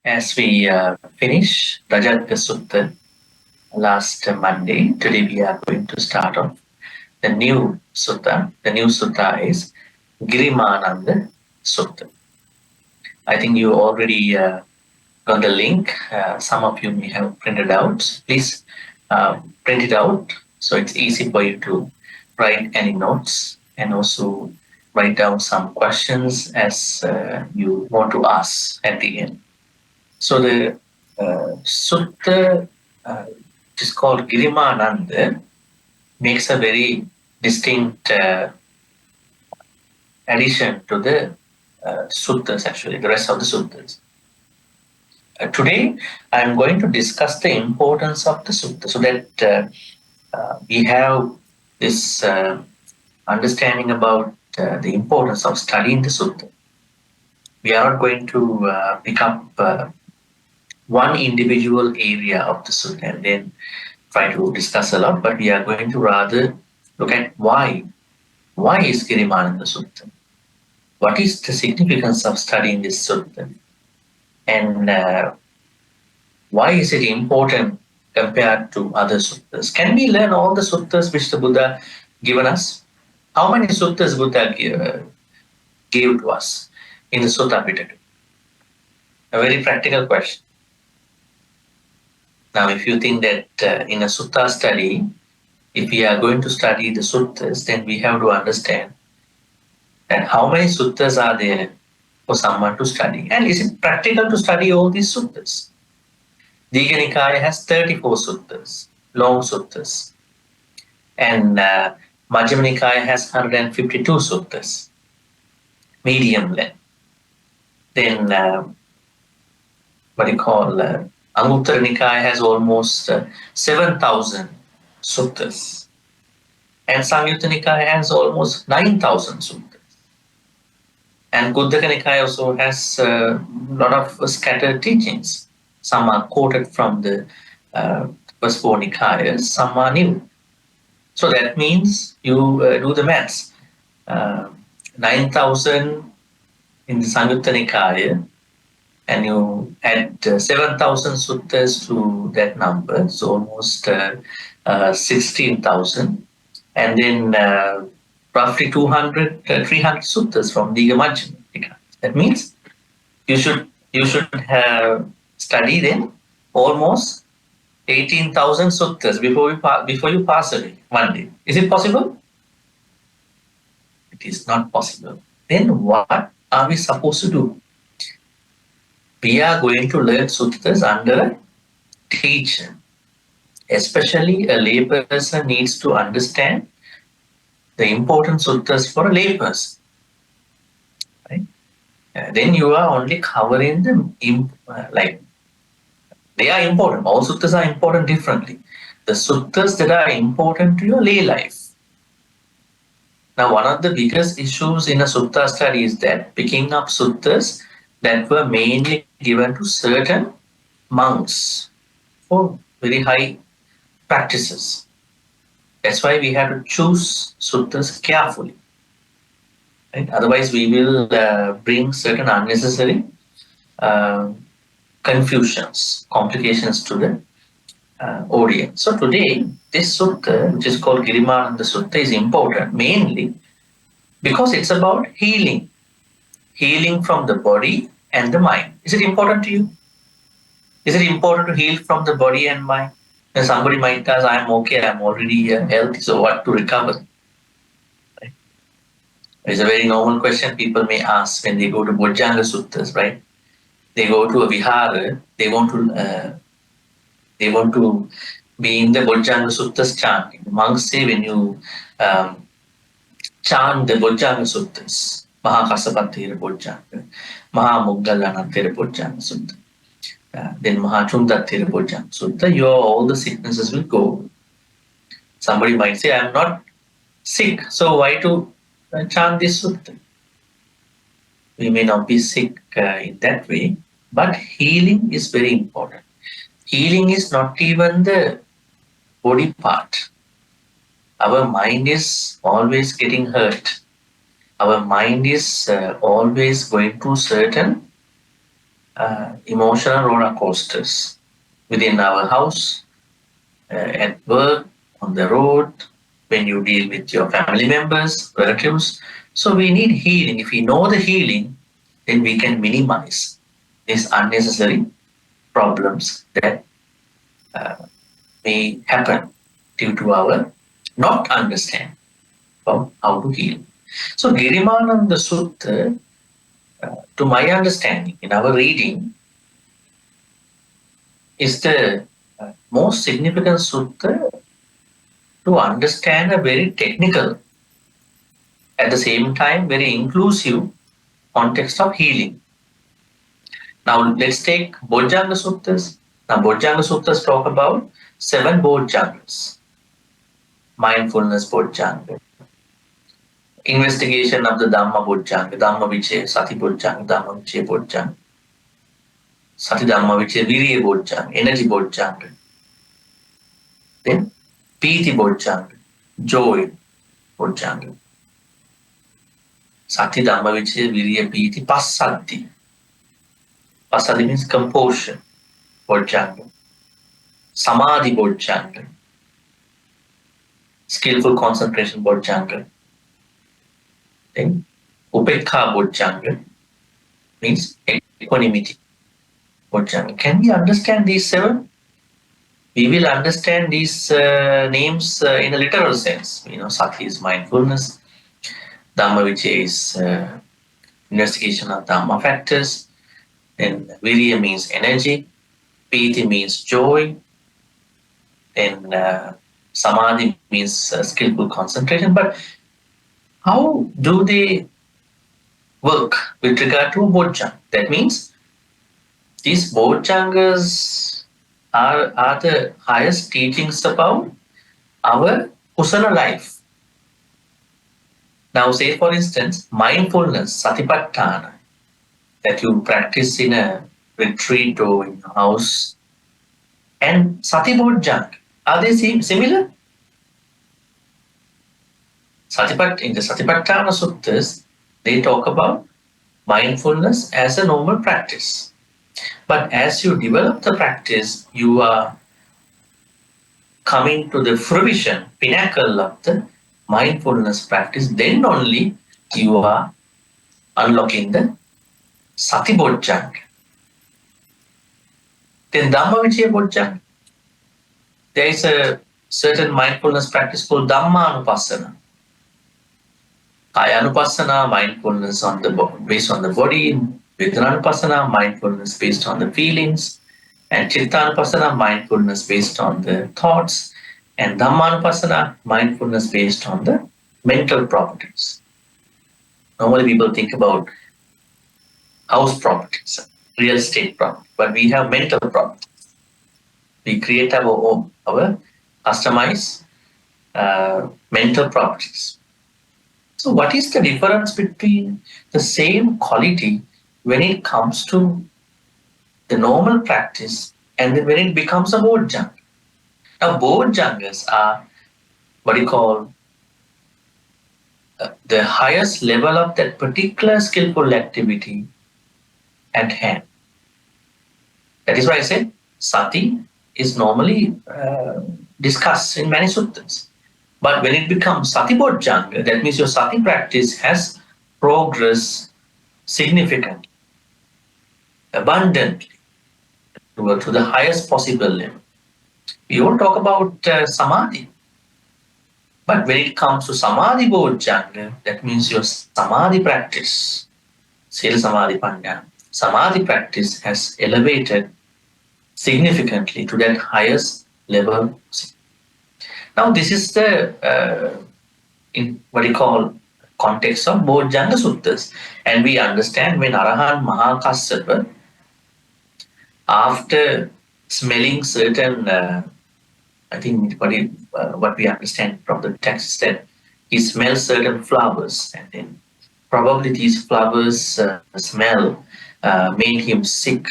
As we finish Rajat Sutta last Monday, today we are going to start off the new sutta. The new sutta is Girimananda Sutta. I think you already got the link. Some of you may have printed out. Please print it out so it's easy for you to write any notes and also write down some questions as you want to ask at the end. So the sutta, which is called Girimananda, makes a very distinct addition to the suttas, actually, the rest of the suttas. Today, I'm going to discuss the importance of the sutta so that we have this understanding about the importance of studying the sutta. We are not going to pick up one individual area of the sutta and then try to discuss a lot, but we are going to rather look at why. Why is Girimananda Sutta? What is the significance of studying this sutta? And why is it important compared to other suttas? Can we learn all the suttas which the Buddha given us? How many suttas Buddha gave to us in the Sutta Pitaka? A very practical question. Now, if you think that in a sutta study, if we are going to study the suttas, then we have to understand that how many suttas are there for someone to study. And is it practical to study all these suttas? Digha Nikaya has 34 suttas, long suttas. And Majjhima Nikaya has 152 suttas, medium length. Then Anguttara Nikaya has almost 7,000 suttas. And Samyutta Nikaya has almost 9,000 suttas. And Guddaka Nikaya also has a lot of scattered teachings. Some are quoted from the first four Nikayas, some are new. So that means you do the maths. 9,000 in the Samyutta Nikaya, and you add 7,000 suttas to that number, so almost 16,000. And then roughly 200, 300 suttas from Digha Majjhima Nikaya. That means you should have studied in almost 18,000 suttas before you pass away one day. Is it possible? It is not possible. Then what are we supposed to do? We are going to learn suttas under a teacher. Especially a layperson needs to understand the important suttas for a layperson. Right? Then you are only covering them, they are important. All suttas are important differently. The suttas that are important to your lay life. Now, one of the biggest issues in a sutta study is that picking up suttas that were mainly given to certain monks for very high practices. That's why we have to choose suttas carefully. Right? Otherwise, we will bring certain unnecessary confusions, complications to the audience. So today, this sutta, which is called Girimananda Sutta, is important mainly because it's about healing. Healing from the body and the mind. Is it important to you? Is it important to heal from the body and mind? And somebody might ask, I'm okay, I'm already healthy, so what to recover? Right? It's a very normal question people may ask when they go to Bojjhanga Suttas, right? They go to a Vihara, they want to be in the Bojjhanga Suttas chanting. The monks say when you chant the Bojjhanga Suttas, Maha Kassapa Thera Bojjhanga, Maha Moggallana Thera Bojjhanga Sutta, then Maha Chunda Thera Bojjhanga Sutta, all the sicknesses will go. Somebody might say, I'm not sick, so why to chant this sutta? We may not be sick in that way, but healing is very important. Healing is not even the body part. Our mind is always getting hurt. Our mind is always going through certain emotional roller coasters within our house, at work, on the road, when you deal with your family members, relatives. So we need healing. If we know the healing, then we can minimize these unnecessary problems that may happen due to our not understanding of how to heal. So Girimananda Sutta, to my understanding, in our reading, is the most significant sutta to understand a very technical, at the same time very inclusive context of healing. Now let's take Bojjhanga Suttas. Now Bojjhanga Suttas talk about 7 Bojjhangas. Mindfulness Bojjhanga, investigation of the Dhamma Bojjhanga, Dhamma Vichay, Sati Bojjhanga, Dhamma Vichay Bojjhanga, Sati Dhamma Vichay, Virya Bojjhanga, Energy Bojjhanga. Then Piti Bojjhanga, Joy Bojjhanga. Sati Dhamma Vichay, Virya Piti, Passaddhi. Passaddhi means composure, Bojjhanga. Samadhi Bojjhanga, skillful concentration Bojjhanga. Then Upekha Bojjhanga means equanimity Bojjhanga. Can we understand these 7? We will understand these names in a literal sense. Sati is mindfulness, Dhamma Vichay is investigation of Dhamma factors, then Virya means energy, Piti means joy, then Samadhi means skillful concentration. But how do they work with regard to Bojjhanga? That means these Bojjhangas are the highest teachings about our kusala life. Now, say for instance, mindfulness, satipatthana, that you practice in a retreat or in a house, and sati Bojjhanga, are they similar? In the Satipatthana Suttas, they talk about mindfulness as a normal practice. But as you develop the practice, you are coming to the fruition, pinnacle of the mindfulness practice. Then only you are unlocking the Sati Bojjhanga. Then Dhamma Vichay Bojjhanga. There is a certain mindfulness practice called Dhammanupassana. Kayanupassana, mindfulness based on the body. Vedananupassana, mindfulness based on the feelings. And Chittanupassana, mindfulness based on the thoughts. And Dhammanupassana, mindfulness based on the mental properties. Normally people think about house properties, real estate property, but we have mental properties. We create our customized mental properties. So what is the difference between the same quality when it comes to the normal practice and then when it becomes a Bojjhanga? Now Bojjhangas are what you call the highest level of that particular skillful activity at hand. That is why I said sati is normally discussed in many suttas. But when it becomes sati Bojjhanga, that means your sati practice has progressed significantly, abundantly, to the highest possible level. We all talk about samadhi. But when it comes to samadhi Bojjhanga, that means your samadhi practice, sila samadhi panya, samadhi practice has elevated significantly to that highest level. Now this is the in what you call context of Bojjhanga Suttas, and we understand when Arahant Maha, after smelling certain, I think what we understand from the text is that he smells certain flowers, and then probably these flowers smell made him sick,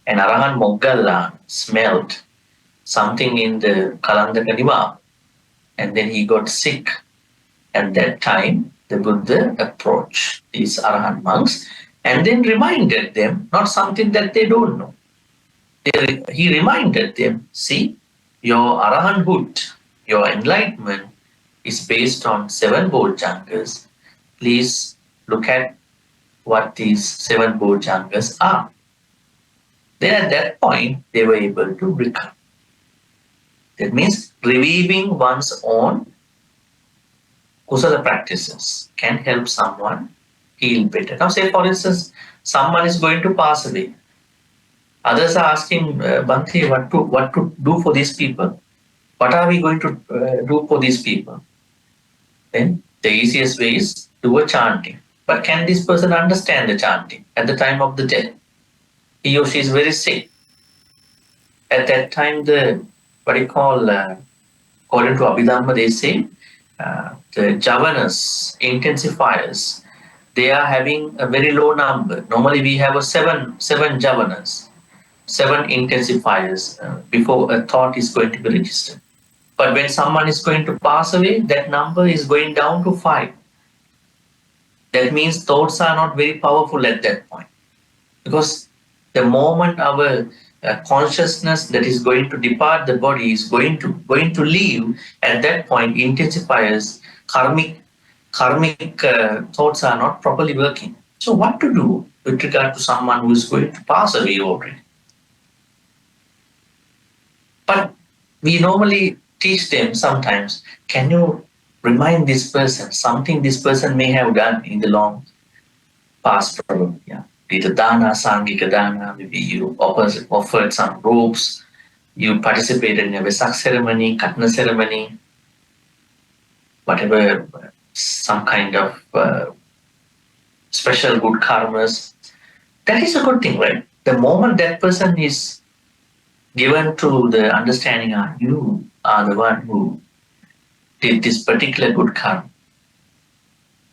and Arahant Moggalla smelled something in the Kalandaka Niva, and then he got sick. At that time, the Buddha approached these Arahant monks and then reminded them, not something that they don't know. He reminded them, see, your arahanthood, your enlightenment is based on seven bojjhangas. Please look at what these seven bojjhangas are. Then at that point, they were able to recover. That means reviving one's own kusala practices can help someone heal better. Now, say for instance, someone is going to pass away. Others are asking Bhante, what to do for these people? What are we going to do for these people? Then the easiest way is do a chanting. But can this person understand the chanting at the time of the death? He or she is very sick. At that time, the what do you call according to Abhidhamma, they say the javanas, intensifiers, they are having a very low number. Normally, we have a seven javanas, seven intensifiers before a thought is going to be registered. But when someone is going to pass away, that number is going down to 5. That means thoughts are not very powerful at that point. Because the moment our consciousness that is going to depart the body is going to leave, at that point intensifiers, karmic thoughts are not properly working. So what to do with regard to someone who is going to pass away already? But we normally teach them sometimes, can you remind this person something this person may have done in the long past, probably? Yeah. Did a dana, sangika dana, maybe you offered some robes, you participated in a Vesak ceremony, Katna ceremony, whatever, some kind of special good karmas. That is a good thing, right? The moment that person is given to the understanding, you are the one who did this particular good karma.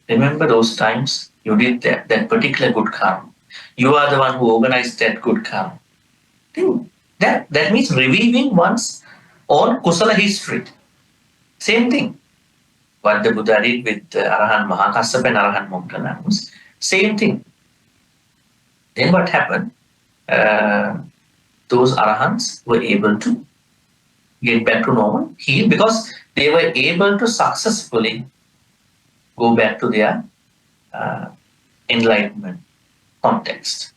Remember those times you did that particular good karma. You are the one who organized that good karma. That means reviving one's own kusala history. Same thing. What the Buddha did with Arahant Mahakassapa and Arahant Moggallana was same thing. Then what happened? Those Arahants were able to get back to normal, heal, because they were able to successfully go back to their enlightenment context.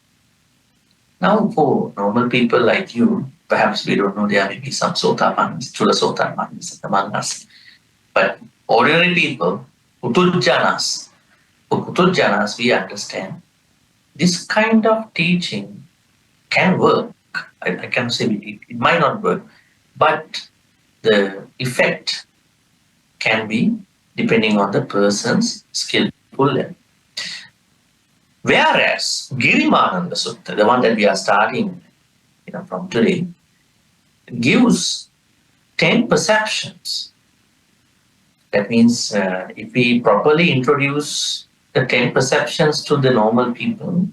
Now, for normal people like you, perhaps we don't know, there may be some Sotapannis, Chula Sotapannis among us. But ordinary people, Utujjanas, we understand this kind of teaching can work. I can say it might not work, but the effect can be depending on the person's skillful level. Whereas Girimananda Sutta, the one that we are starting from today, gives 10 perceptions. That means if we properly introduce the 10 perceptions to the normal people,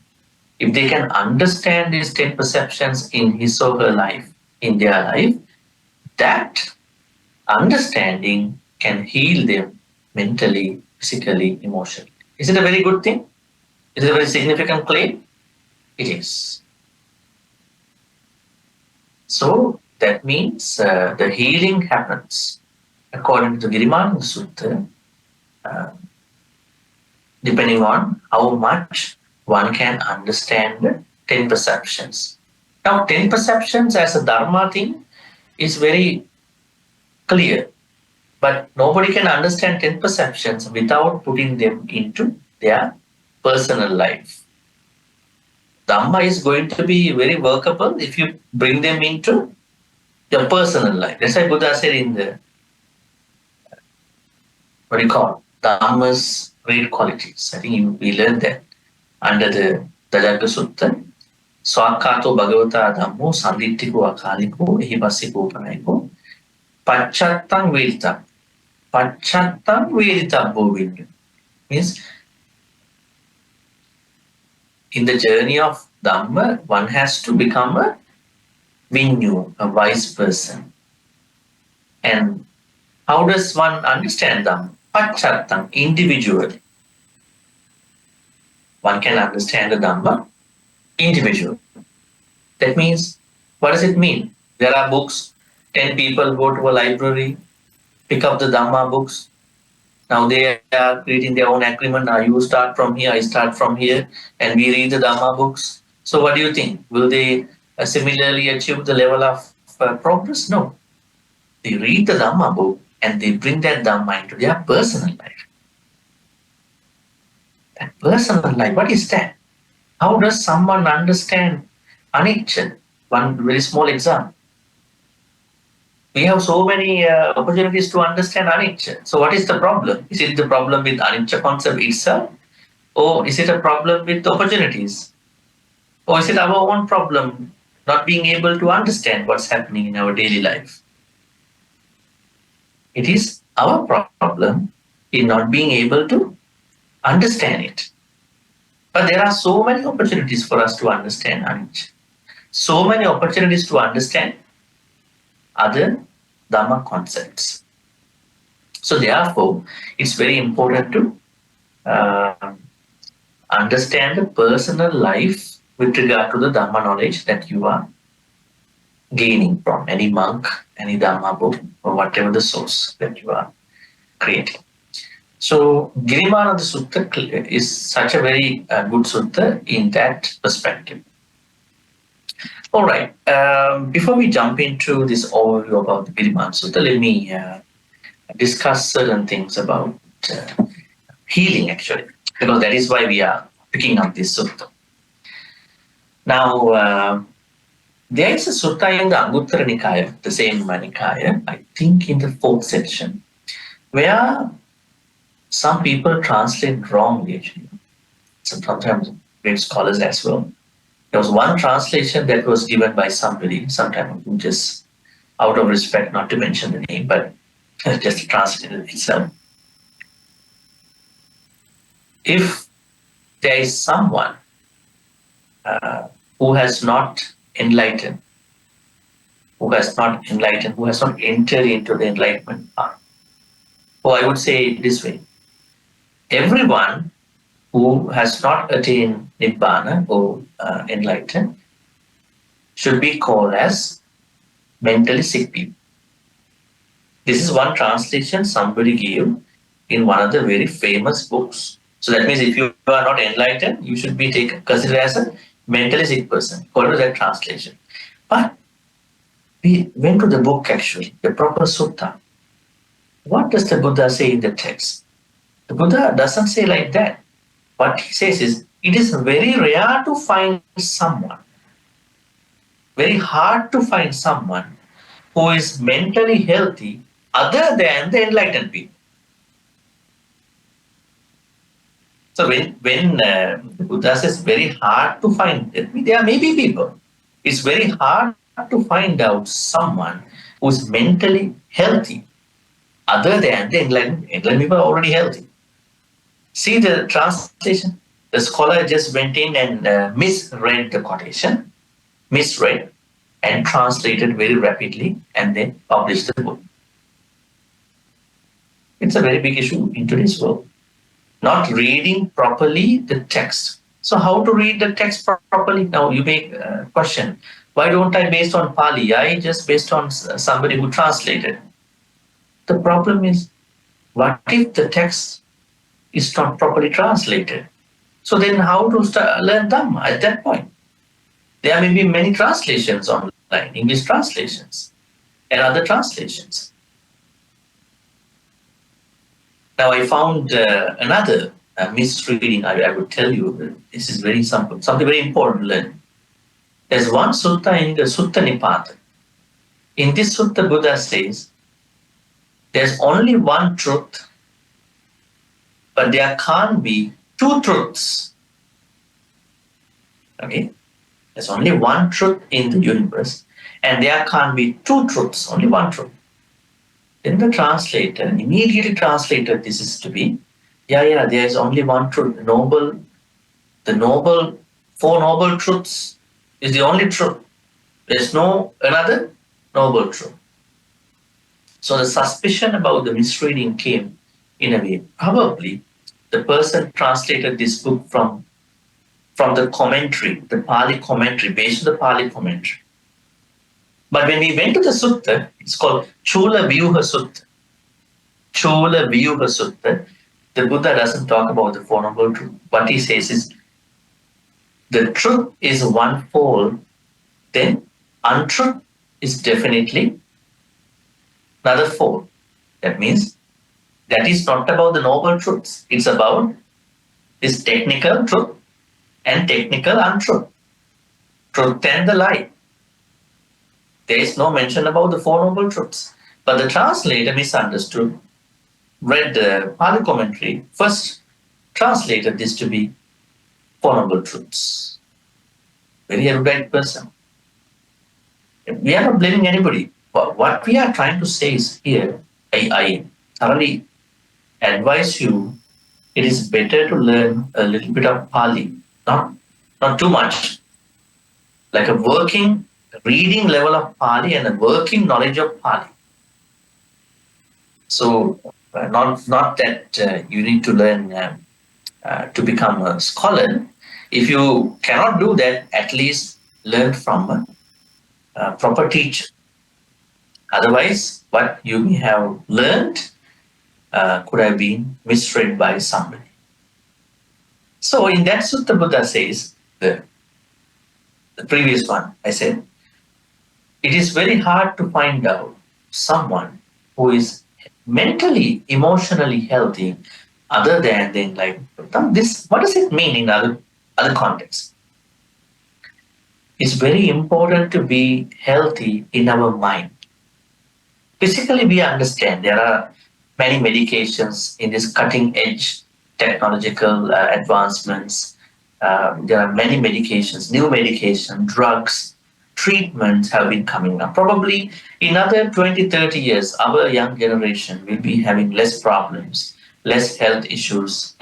if they can understand these 10 perceptions in his or her life, in their life, that understanding can heal them mentally, physically, emotionally. Is it a very good thing? Is it a very significant claim? It is. So that means the healing happens according to the Girimananda Sutta, depending on how much one can understand the 10 perceptions. Now, 10 perceptions as a Dharma thing is very clear, but nobody can understand 10 perceptions without putting them into their personal life. Dhamma is going to be very workable if you bring them into your personal life. That's why Buddha said in the, what do you call, Dhamma's great qualities. I think we learned that under the Dajjagga Sutta. Swakato Bhagavata Dhammo Sanditthiko Akaliko Ehipasiko Panayiko Pachattang Vedita. Pachattang Vedita Bovindu. Means in the journey of Dhamma, one has to become a Vinyu, a wise person. And how does one understand Dhamma? Pachattang, individually. one can understand the Dhamma individually. That means, what does it mean? There are books, 10 people go to a library, pick up the Dhamma books. Now they are creating their own agreement. Now you start from here, I start from here, and we read the Dhamma books. So what do you think? Will they similarly achieve the level of progress? No. They read the Dhamma book and they bring that Dhamma into their personal life. That personal life, what is that? How does someone understand anicca? One very small example. We have so many opportunities to understand anicca. So what is the problem? Is it the problem with anicca concept itself? Or is it a problem with opportunities? Or is it our own problem not being able to understand what's happening in our daily life? It is our problem in not being able to understand it. But there are so many opportunities for us to understand anicca. So many opportunities to understand other Dhamma concepts. So therefore, it's very important to uh, understand the personal life with regard to the Dhamma knowledge that you are gaining from any monk, any Dhamma book, or whatever the source that you are creating. So Girimananda Sutta is such a very good sutta in that perspective. All right. Before we jump into this overview about the Girimananda Sutta, let me discuss certain things about healing, actually, because that is why we are picking up this sutta. Now, there is a sutta in the Anguttara Nikaya, the same Nikaya, I think in the fourth section, where some people translate wrongly, actually. Sometimes great scholars as well. There was one translation that was given by somebody sometime ago, just out of respect, not to mention the name, but just translated itself. If there is someone who has not enlightened, who has not entered into the enlightenment path, or I would say it this way, everyone who has not attained Nibbana or enlightened should be called as mentally sick people. This is one translation somebody gave in one of the very famous books. So that means if you are not enlightened, you should be considered as a mentally sick person, according to that translation. But we went to the book actually, the proper sutta. What does the Buddha say in the text? The Buddha doesn't say like that. What he says is, it is very rare to find someone, very hard to find someone who is mentally healthy other than the enlightened people. So when the Buddha says very hard to find, there may be people. It's very hard to find out someone who is mentally healthy other than the enlightened. Enlightened people are already healthy. See the translation? The scholar just went in and misread the quotation, misread, and translated very rapidly, and then published the book. It's a very big issue in today's world. Not reading properly the text. So how to read the text properly? Now you may question, why don't I based on Pali? I just based on somebody who translated. The problem is, what if the text is not properly translated? So then how to learn Dhamma at that point? There may be many translations online, English translations and other translations. Now I found another misreading. I would tell you this is very simple, something very important to learn. There's one sutta in the Sutta Nipata. In this sutta, Buddha says, there's only one truth, but there can't be two truths. Okay? There's only one truth in the universe, and there can't be two truths, only one truth. Then the translator immediately translated this is to be, there is only one truth. The Four Noble Truths is the only truth. There's no another noble truth. So the suspicion about the misreading came in a way. Probably the person translated this book from from the commentary, the Pali commentary, based on the Pali commentary. But when we went to the sutta, it's called Chula Vyuha Sutta. Chula Vyuha Sutta, the Buddha doesn't talk about the Four Noble Truths. What he says is the truth is one fold, then untruth is definitely another fold. That means that is not about the noble truths. It's about this technical truth and technical untruth. Truth and the lie. There is no mention about the Four Noble Truths. But the translator misunderstood, read the Pali commentary, first translated this to be Four Noble Truths. Very erudite person. We are not blaming anybody. What we are trying to say is here, I thoroughly advise you, it is better to learn a little bit of Pali, not too much, like a working reading level of Pali and a working knowledge of Pali. So not that you need to learn to become a scholar. If you cannot do that, at least learn from a proper teacher. Otherwise, what you may have learned could have been misread by somebody. So in that sutta, Buddha says, the previous one, I said, it is very hard to find out someone who is mentally, emotionally healthy other than like this. What does it mean in other contexts? It's very important to be healthy in our mind. Physically, we understand there are many medications in this cutting edge technological advancements. There are many medications, new medication, drugs, treatments have been coming up. Probably in another 20, 30 years, our young generation will be having less problems, less health issues.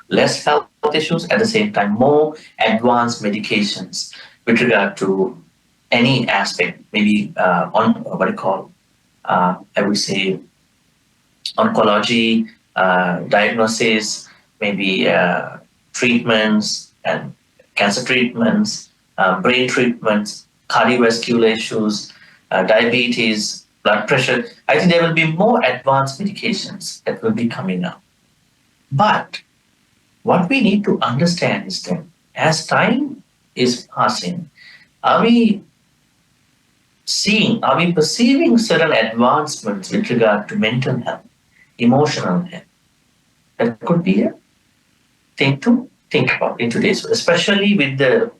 Less health issues, at the same time, more advanced medications with regard to any aspect, maybe on what do you call, I would say, oncology, diagnosis, maybe treatments and cancer treatments, brain treatments, cardiovascular issues, diabetes, blood pressure. I think there will be more advanced medications that will be coming up. But what we need to understand is that as time is passing, are we perceiving certain advancements with regard to mental health, emotional health? That could be a thing to think about in today's world, especially with the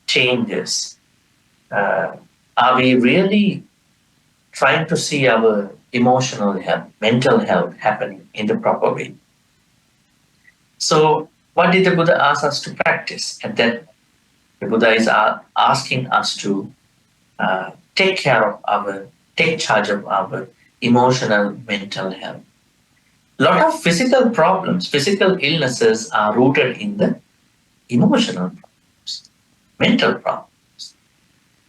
changes. Are we really trying to see our emotional health, mental health happening in the proper way? So, what did the Buddha ask us to practice? And then the Buddha is asking us to take charge of our emotional, mental health. A lot of physical problems, physical illnesses are rooted in the emotional problems, mental problems.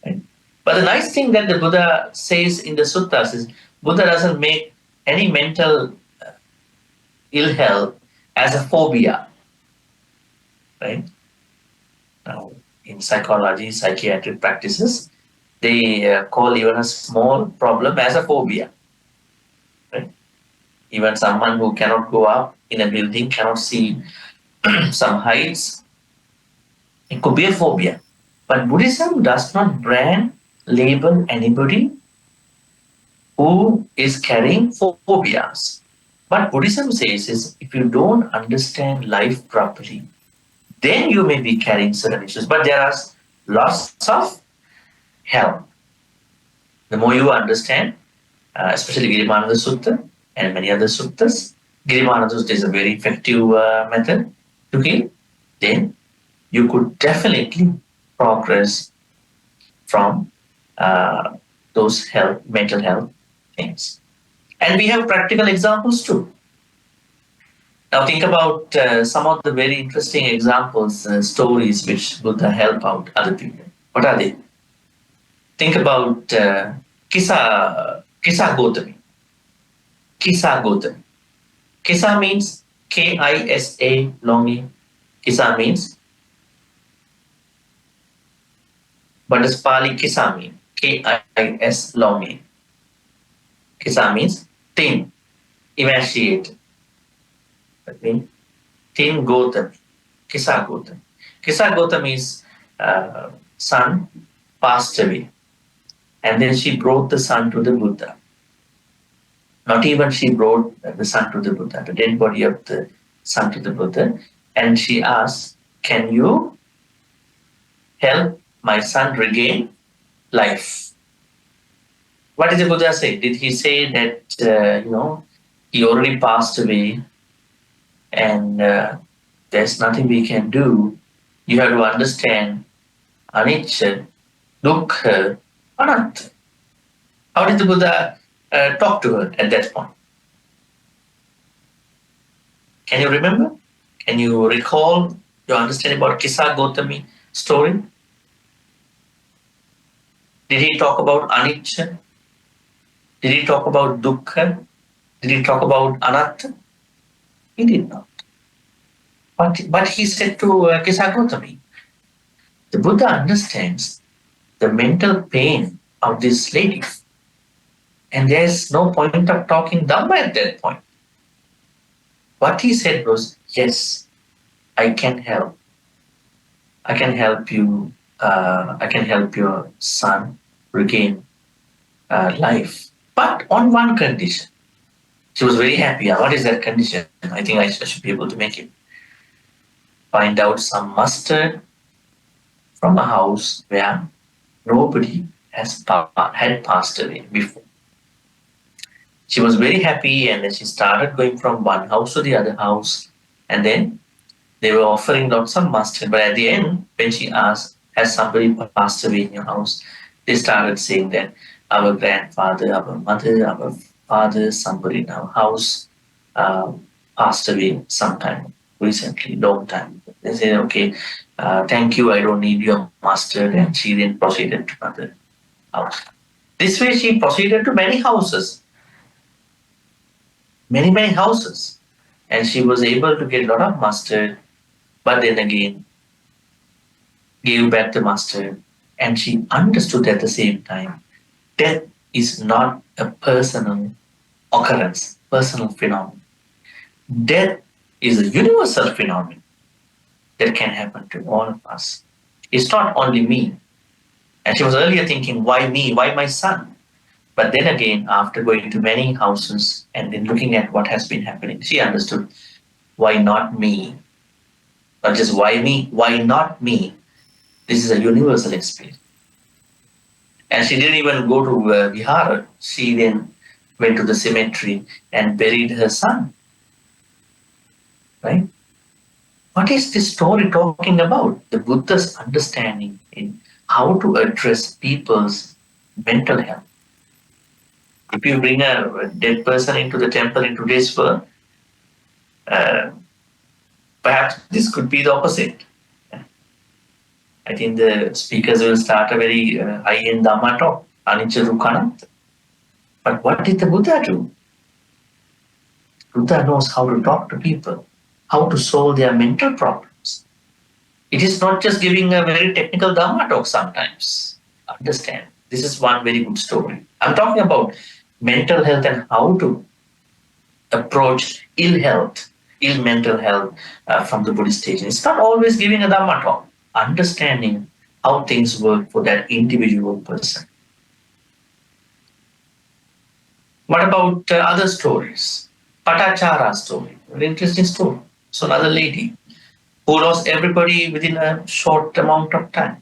Right? But the nice thing that the Buddha says in the suttas is Buddha doesn't make any mental ill health as a phobia. Right? Now, in psychology, psychiatric practices, they call even a small problem as a phobia. Right? Even someone who cannot go up in a building, cannot see some heights, it could be a phobia. But Buddhism does not brand, label anybody who is carrying phobias. What Buddhism says is if you don't understand life properly, then you may be carrying certain issues. But there are lots of help. The more you understand, especially Girimananda Sutta and many other suttas, Girimananda Sutta is a very effective method to heal, then you could definitely progress from those mental health things. And we have practical examples too. Now think about some of the very interesting examples, stories which Buddha help out other people. What are they? Think about Kisa Gautami. Kisa Gautami. Kisa means Kisa long. Kisa means but it's Pali Kisami, Kis Lomi. Kisa means thin, emaciated. Okay? Thin Gautam, Kisa Gautam. Kisa Gautam is son passed away. And then she brought the son to the Buddha. Not even she brought the son to the Buddha, the dead body of the son to the Buddha. And she asked, can you help my son regain life? What did the Buddha say? Did he say that, he already passed away and there's nothing we can do? You have to understand anicca, dukkha, anatta. How did the Buddha talk to her at that point? Can you remember? Can you recall your understanding about Kisa Gautami story? Did he talk about anicca? Did he talk about dukkha? Did he talk about anatta? He did not. But he said to Kisa Gautami, the Buddha understands the mental pain of this lady. And there's no point of talking Dharma at that point. What he said was, yes, I can help. I can help you. I can help your son regain life, but on one condition. She was very happy. What is that condition? I think I should be able to make it. Find out some mustard from a house where nobody had passed away before. She was very happy, and then she started going from one house to the other house, and then they were offering lots of mustard. But at the end, when she asked, has somebody passed away in your house? They started saying that our grandfather, our mother, our father, somebody in our house passed away sometime recently, long time. They said, okay, thank you, I don't need your mustard. And she then proceeded to another house. This way she proceeded to many houses, many houses. And she was able to get a lot of mustard, but then again, gave back the mustard. And she understood at the same time, death is not a personal occurrence, personal phenomenon. Death is a universal phenomenon that can happen to all of us. It's not only me. And she was earlier thinking, why me? Why my son? But then again, after going to many houses and then looking at what has been happening, she understood, why not me? Not just why me, why not me? This is a universal experience. And she didn't even go to Vihara. She then went to the cemetery and buried her son. Right? What is this story talking about? The Buddha's understanding in how to address people's mental health. If you bring a dead person into the temple in today's world, uh, perhaps this could be the opposite. I think the speakers will start a very high-end Dhamma talk, anicca dukkha anatta. But what did the Buddha do? Buddha knows how to talk to people, how to solve their mental problems. It is not just giving a very technical Dhamma talk sometimes. Understand, this is one very good story. I'm talking about mental health and how to approach ill health, ill mental health from the Buddhist teaching. It's not always giving a Dhamma talk. Understanding how things work for that individual person. What about other stories? Patachara story, very interesting story. So another lady who lost everybody within a short amount of time.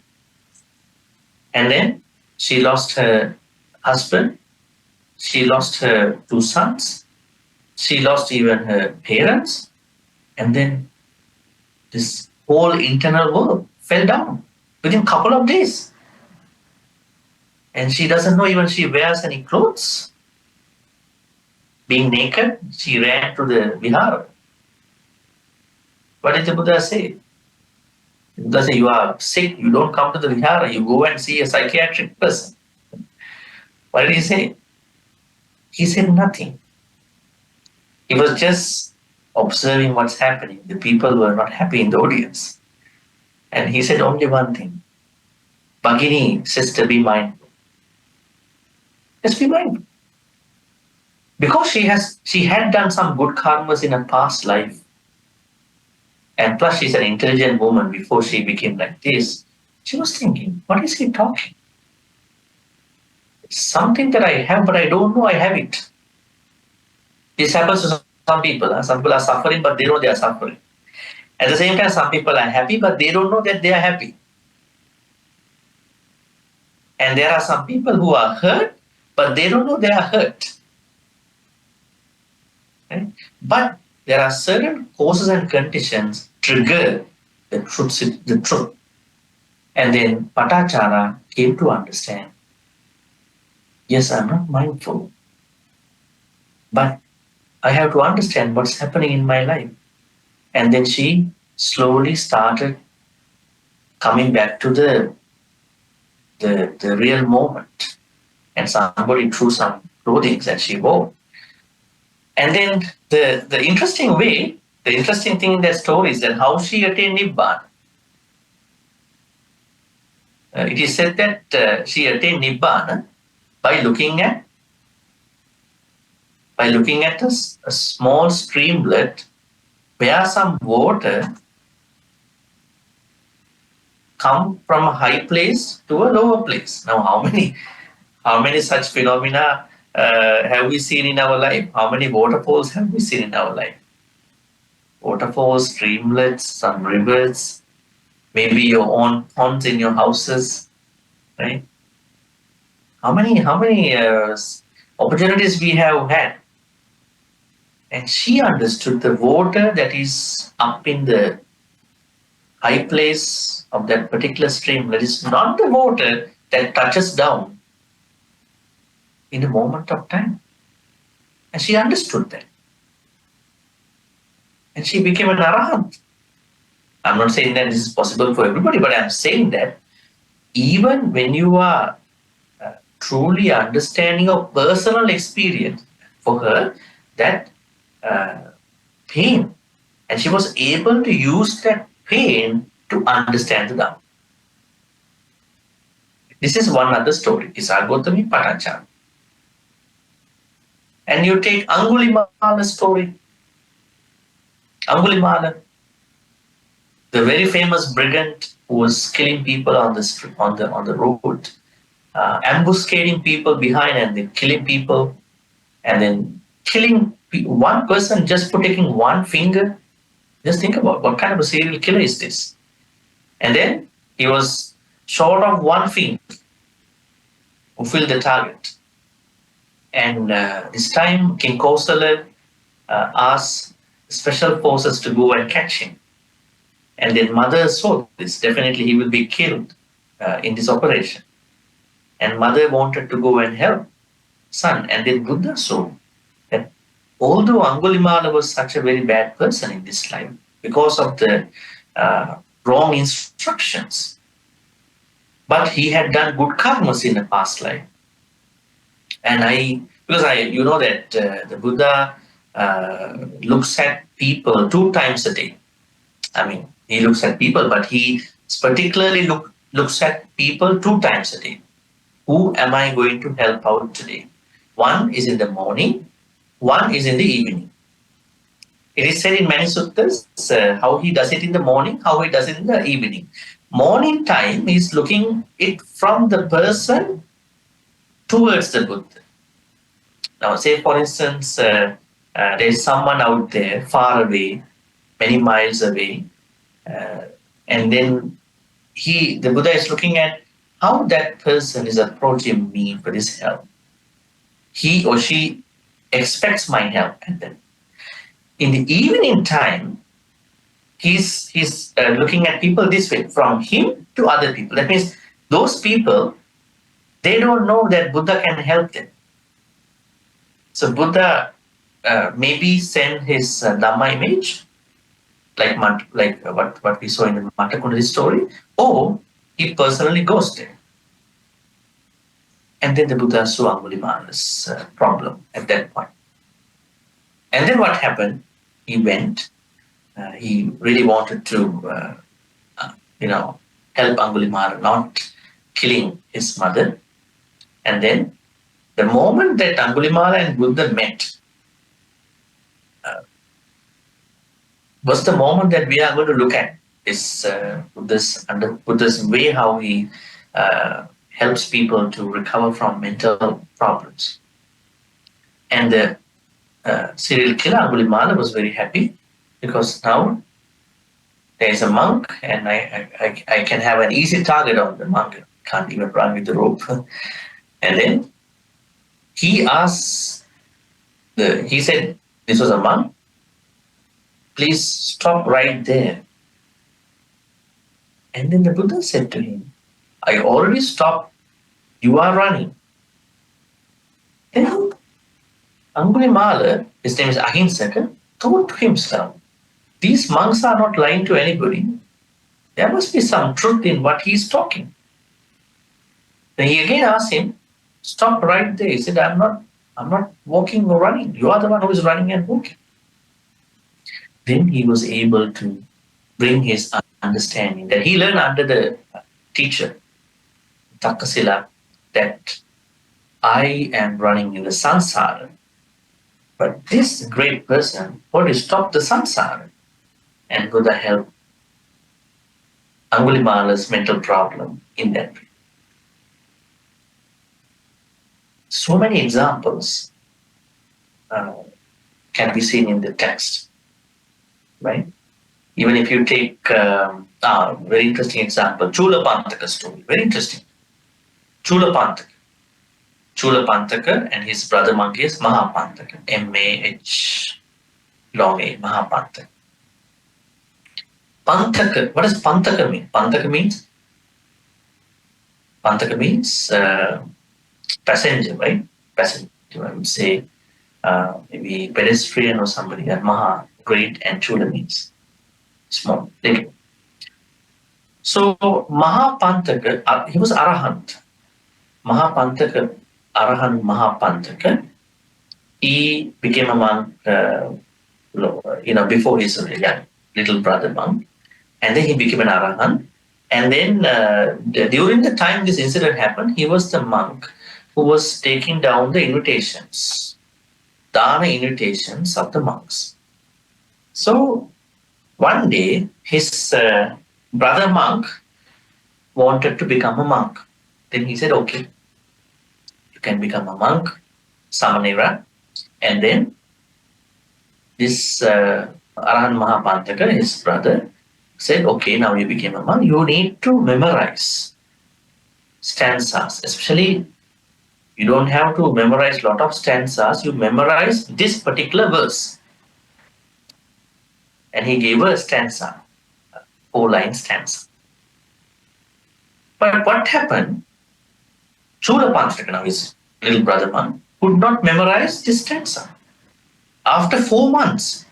And then she lost her husband, she lost her two sons, she lost even her parents, and then this whole internal world fell down within a couple of days. And she doesn't know even she wears any clothes. Being naked, she ran to the Vihara. What did the Buddha say? The Buddha said, you are sick, you don't come to the Vihara, you go and see a psychiatric person. What did he say? He said nothing. He was just observing what's happening. The people were not happy in the audience. And he said only one thing. Bhagini, sister, be mindful. Just be mindful. Because she had done some good karmas in her past life, and plus she's an intelligent woman before she became like this, she was thinking, what is he talking? It's something that I have, but I don't know I have it. This happens to some people. Some people are suffering, but they know they are suffering. At the same time, some people are happy, but they don't know that they are happy. And there are some people who are hurt, but they don't know they are hurt. Right? But there are certain causes and conditions trigger the truth. And then Patachara came to understand, yes, I'm not mindful, but I have to understand what's happening in my life. And then she slowly started coming back to the real moment. And somebody threw some clothing that she wore. And then the interesting thing in that story is that how she attained Nibbana. It is said that she attained Nibbana by looking at a small streamlet where some water come from a high place to a lower place. Now, how many such phenomena have we seen in our life? How many waterfalls have we seen in our life? Waterfalls, streamlets, some rivers, maybe your own ponds in your houses, right? How many opportunities we have had? And she understood the water that is up in the high place of that particular streamlet is not the water that touches down in a moment of time. And she understood that. And she became an arahant. I'm not saying that this is possible for everybody, but I'm saying that even when you are truly understanding your personal experience, for her, that pain, and she was able to use that pain to understand the Dharma. This is one other story, Isagotami Patachara. And you take Angulimala's story. Angulimala, the very famous brigand who was killing people on the road, ambuscading people behind and then killing people, and then killing one person just for taking one finger. Just think about what kind of a serial killer is this. And then he was short of one finger who filled the target. And this time King Kosala asked special forces to go and catch him. And then mother saw this. Definitely he will be killed in this operation. And mother wanted to go and help son. And then Buddha saw that although Angulimala was such a very bad person in this life, because of the wrong instructions, but he had done good karmas in the past life. And you know that the Buddha looks at people 2 times a day. I mean, he looks at people, but he particularly looks at people 2 times a day. Who am I going to help out today? One is in the morning, one is in the evening. It is said in many suttas how he does it in the morning, how he does it in the evening. Morning time is looking it from the person towards the Buddha. Now, say for instance, there is someone out there far away, many miles away, and then the Buddha is looking at how that person is approaching me for this help. He or she expects my help, and then in the evening time, he's looking at people this way, from him to other people. That means those people, they don't know that Buddha can help them. So Buddha maybe send his Dhamma image, like what we saw in the Matakundali story, or he personally goes there. And then the Buddha saw Angulimala's problem at that point. And then what happened? He went. He really wanted to, help Angulimala, not killing his mother. And then the moment that Angulimala and Buddha met was the moment that we are going to look at is Buddha's way how he helps people to recover from mental problems. And the serial killer Angulimala was very happy because now there is a monk and I can have an easy target on the monk. Can't even run with the rope. And then he he said, this was a monk, please stop right there. And then the Buddha said to him, I already stopped, you are running. Then Angulimala, his name is Ahinsaka, thought to himself, these monks are not lying to anybody. There must be some truth in what he is talking. Then he again asked him, stop right there. He said, I'm not walking or running. You are the one who is running and walking. Then he was able to bring his understanding that he learned under the teacher, Takasila, that I am running in the Samsara. But this great person already stopped the Samsara. And Buddha helped Angulimala's mental problem in that way. So many examples can be seen in the text, right? Even if you take very interesting example, Chula Pantaka story, very interesting. Chula Pantaka and his brother monk is Maha Pantaka, M-A-H, long A, Maha Pantaka. Pantaka, what does Pantaka mean? Pantaka means passenger, right? Passenger, I would say maybe pedestrian or somebody. That Maha, great, and Chula means small, little. So Mahapantaka, he was Arahant. Mahapantaka, Arahant Mahapantaka, he became a monk, before his little brother monk, and then he became an Arahant. And then during the time this incident happened, he was the monk who was taking down the invitations, dana invitations of the monks. So one day, his brother monk wanted to become a monk. Then he said, okay, you can become a monk, Samanera. And then this Arahant Mahapantaka, his brother, said, okay, now you became a monk, you need to memorize stanzas. Especially, you don't have to memorize a lot of stanzas, you memorize this particular verse. And he gave her a stanza, 4-line stanza. But what happened? Chula Pantaka, now his little brother monk, could not memorize this stanza. After 4 months,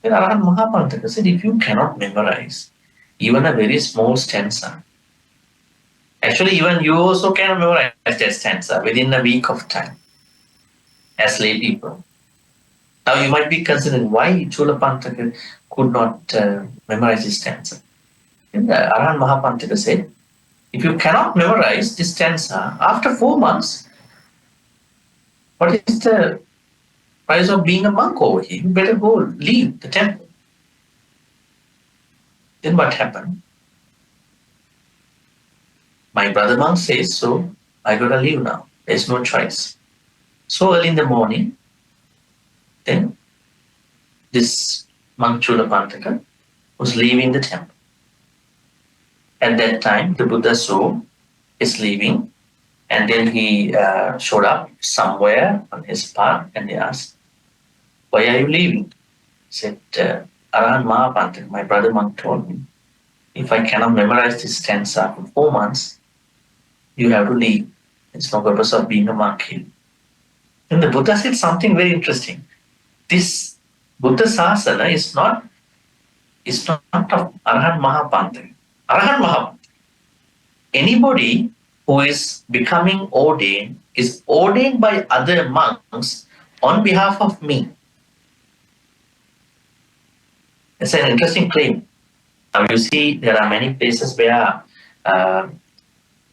then Arahant Mahapantaka said, if you cannot memorize even a very small stanza, actually even you also cannot memorize that stanza within a week of time as lay people. Now you might be considering why Chula Pantaka could not memorize this stanza. And Arahant Mahapantaka said, if you cannot memorize this stanza after 4 months, what is the price of being a monk over here? You better go leave the temple. Then what happened? My brother monk says, so I gotta leave now. There's no choice. So early in the morning, then this monk Chula Pantaka was leaving the temple. At that time, the Buddha saw is leaving, and then he showed up somewhere on his path and he asked, why are you leaving? He said, Arahant Mahapantaka, my brother monk told me, if I cannot memorize this stanza for 4 months, you have to leave. It's no purpose of being a monk here. Then the Buddha said something very interesting. This Buddha Sasana is not of Arahant Mahapantaka. Arahant Mahapantaka. Anybody who is becoming ordained is ordained by other monks on behalf of me. It's an interesting claim. Now you see there are many places where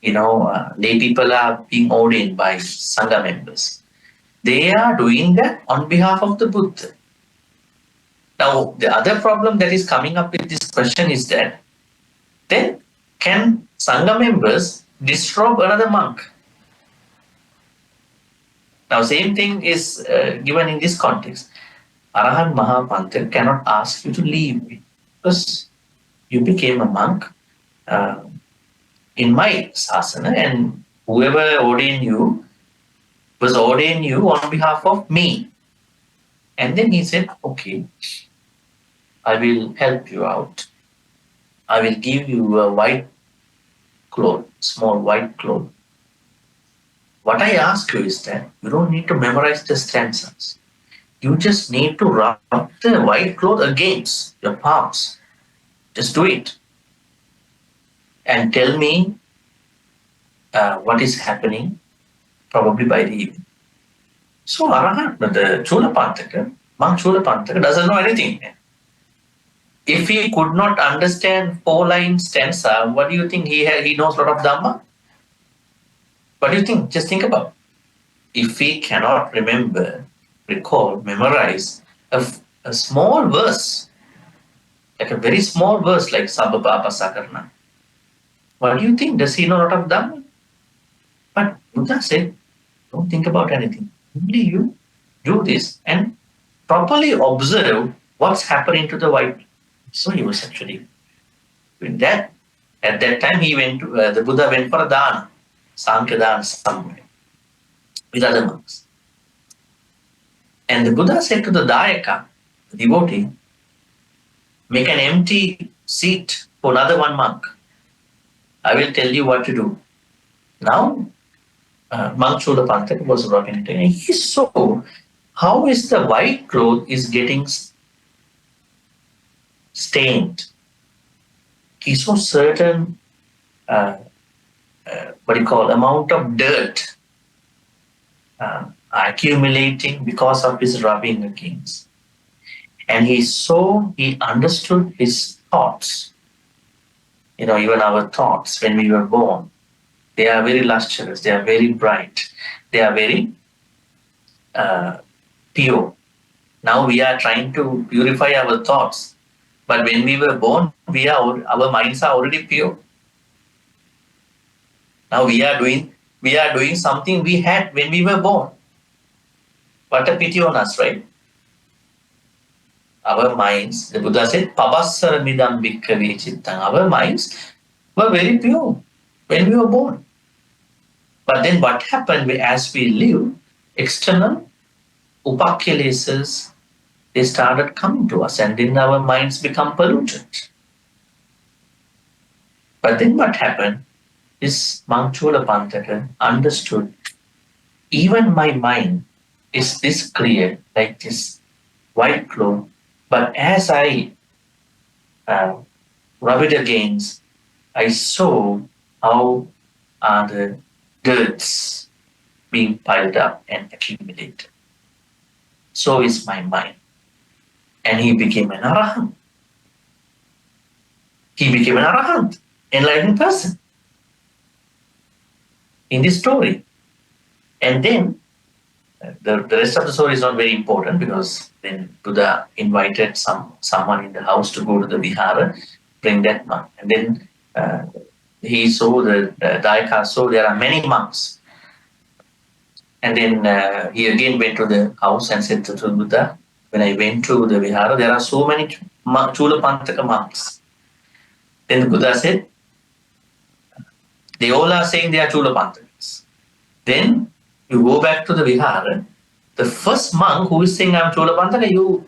lay people are being ordained by Sangha members. They are doing that on behalf of the Buddha. Now, the other problem that is coming up with this question is that then can Sangha members disrobe another monk? Now, same thing is given in this context. Arahant Maha cannot ask you to leave because you became a monk in my sasana, and whoever ordained you was ordained you on behalf of me. And then he said, okay, I will help you out. I will give you a white cloth, small white cloth. What I ask you is that you don't need to memorize the stanzas. You just need to rub the white cloth against your palms. Just do it. And tell me what is happening, probably by the evening. So Arahant, the Chulapantaka, monk Chulapantaka doesn't know anything. If he could not understand 4-line stanza, what do you think he knows a lot of Dharma? What do you think? Just think about it. If he cannot remember, recall, memorize a small verse, like a very small verse like Sababa Pasakarna, what do you think? Does he know a lot of Dharma? But Buddha said, don't think about anything. Only you do this and properly observe what's happening to the white. So he was actually doing that. At that time, he went to the Buddha went for a dana, Sankhya dana somewhere with other monks. And the Buddha said to the Dayaka, the devotee, make an empty seat for another one monk. I will tell you what to do. Now, Monk Chulapantaka was rocking it, and he saw how is the white cloth is getting stained. He saw certain amount of dirt accumulating because of his rubbing against. And he understood his thoughts. Even our thoughts when we were born, they are very lustrous, they are very bright, they are very pure. Now we are trying to purify our thoughts. But when we were born, our minds are already pure. Now we are doing something we had when we were born. What a pity on us, right? Our minds, the Buddha said, Pabassara midam bhikkhave chittang. Our minds were very pure when we were born. But then what happened as we live, external upakilesas, they started coming to us, and then our minds become polluted. But then what happened is Monk Chulapantaka understood, even my mind is this clear, like this white cloth, but as I rub it against, I saw how are the dirts being piled up and accumulated. So is my mind. And he became an arahant. He became an arahant, enlightened person in this story. And then the rest of the story is not very important, because then Buddha invited someone in the house to go to the Vihara, bring that monk. And then he saw the Dayaka saw there are many monks. And then he again went to the house and said to the Buddha, when I went to the Vihara, there are so many Chulapantaka monks. Then the Buddha said, they all are saying they are Chulapantakas. Then you go back to the Vihara, the first monk who is saying I am Chulapantaka, you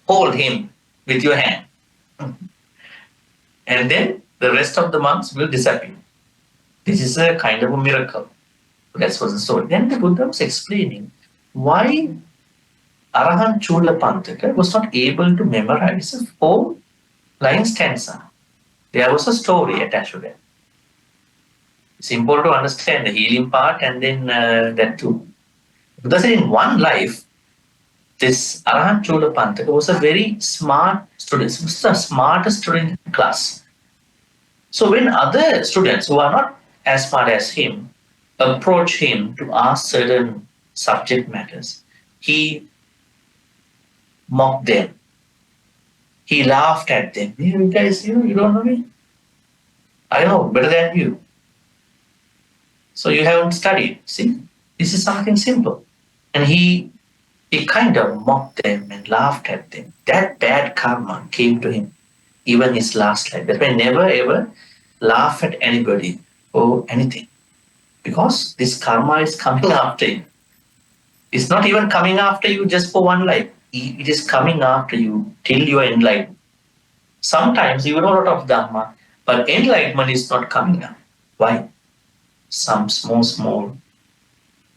hold him with your hand. And then the rest of the monks will disappear. This is a kind of a miracle. That's what the story. Then the Buddha was explaining why Arahant Chulapantaka was not able to memorize a 4-line stanza. There was a story attached to that. It's important to understand the healing part and then that too. Buddha said in one life, this Arahant Chulapantaka was a very smart student. He was the smartest student in class. So when other students who are not as smart as him approach him to ask certain subject matters, he mocked them. He laughed at them. You guys, you don't know me? I know better than you. So you haven't studied. See, this is something simple. And he kind of mocked them and laughed at them. That bad karma came to him, even his last life. That way, never ever laugh at anybody or anything. Because this karma is coming after you. It's not even coming after you just for one life. It is coming after you till you are enlightened. Sometimes you know a lot of Dharma, but enlightenment is not coming up. Why? Some small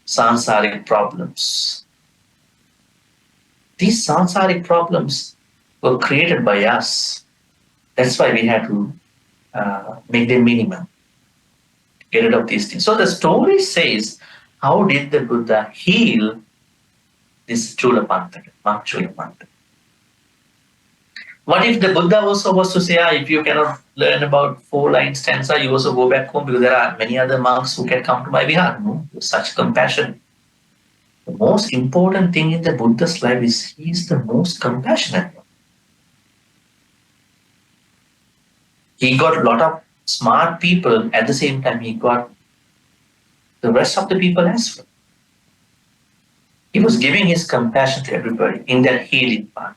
samsaric problems. These samsaric problems were created by us. That's why we had to make them minimum, get rid of these things. So the story says, how did the Buddha heal this Chulapantaka, Mark Chulapantaka? What if the Buddha also was to say, if you cannot learn about 4-line stanza, you also go back home because there are many other monks who can come to my Vihara? No, such compassion. The most important thing in the Buddha's life is he is the most compassionate one. He got a lot of smart people, at the same time he got the rest of the people as well. He was giving his compassion to everybody in that healing part.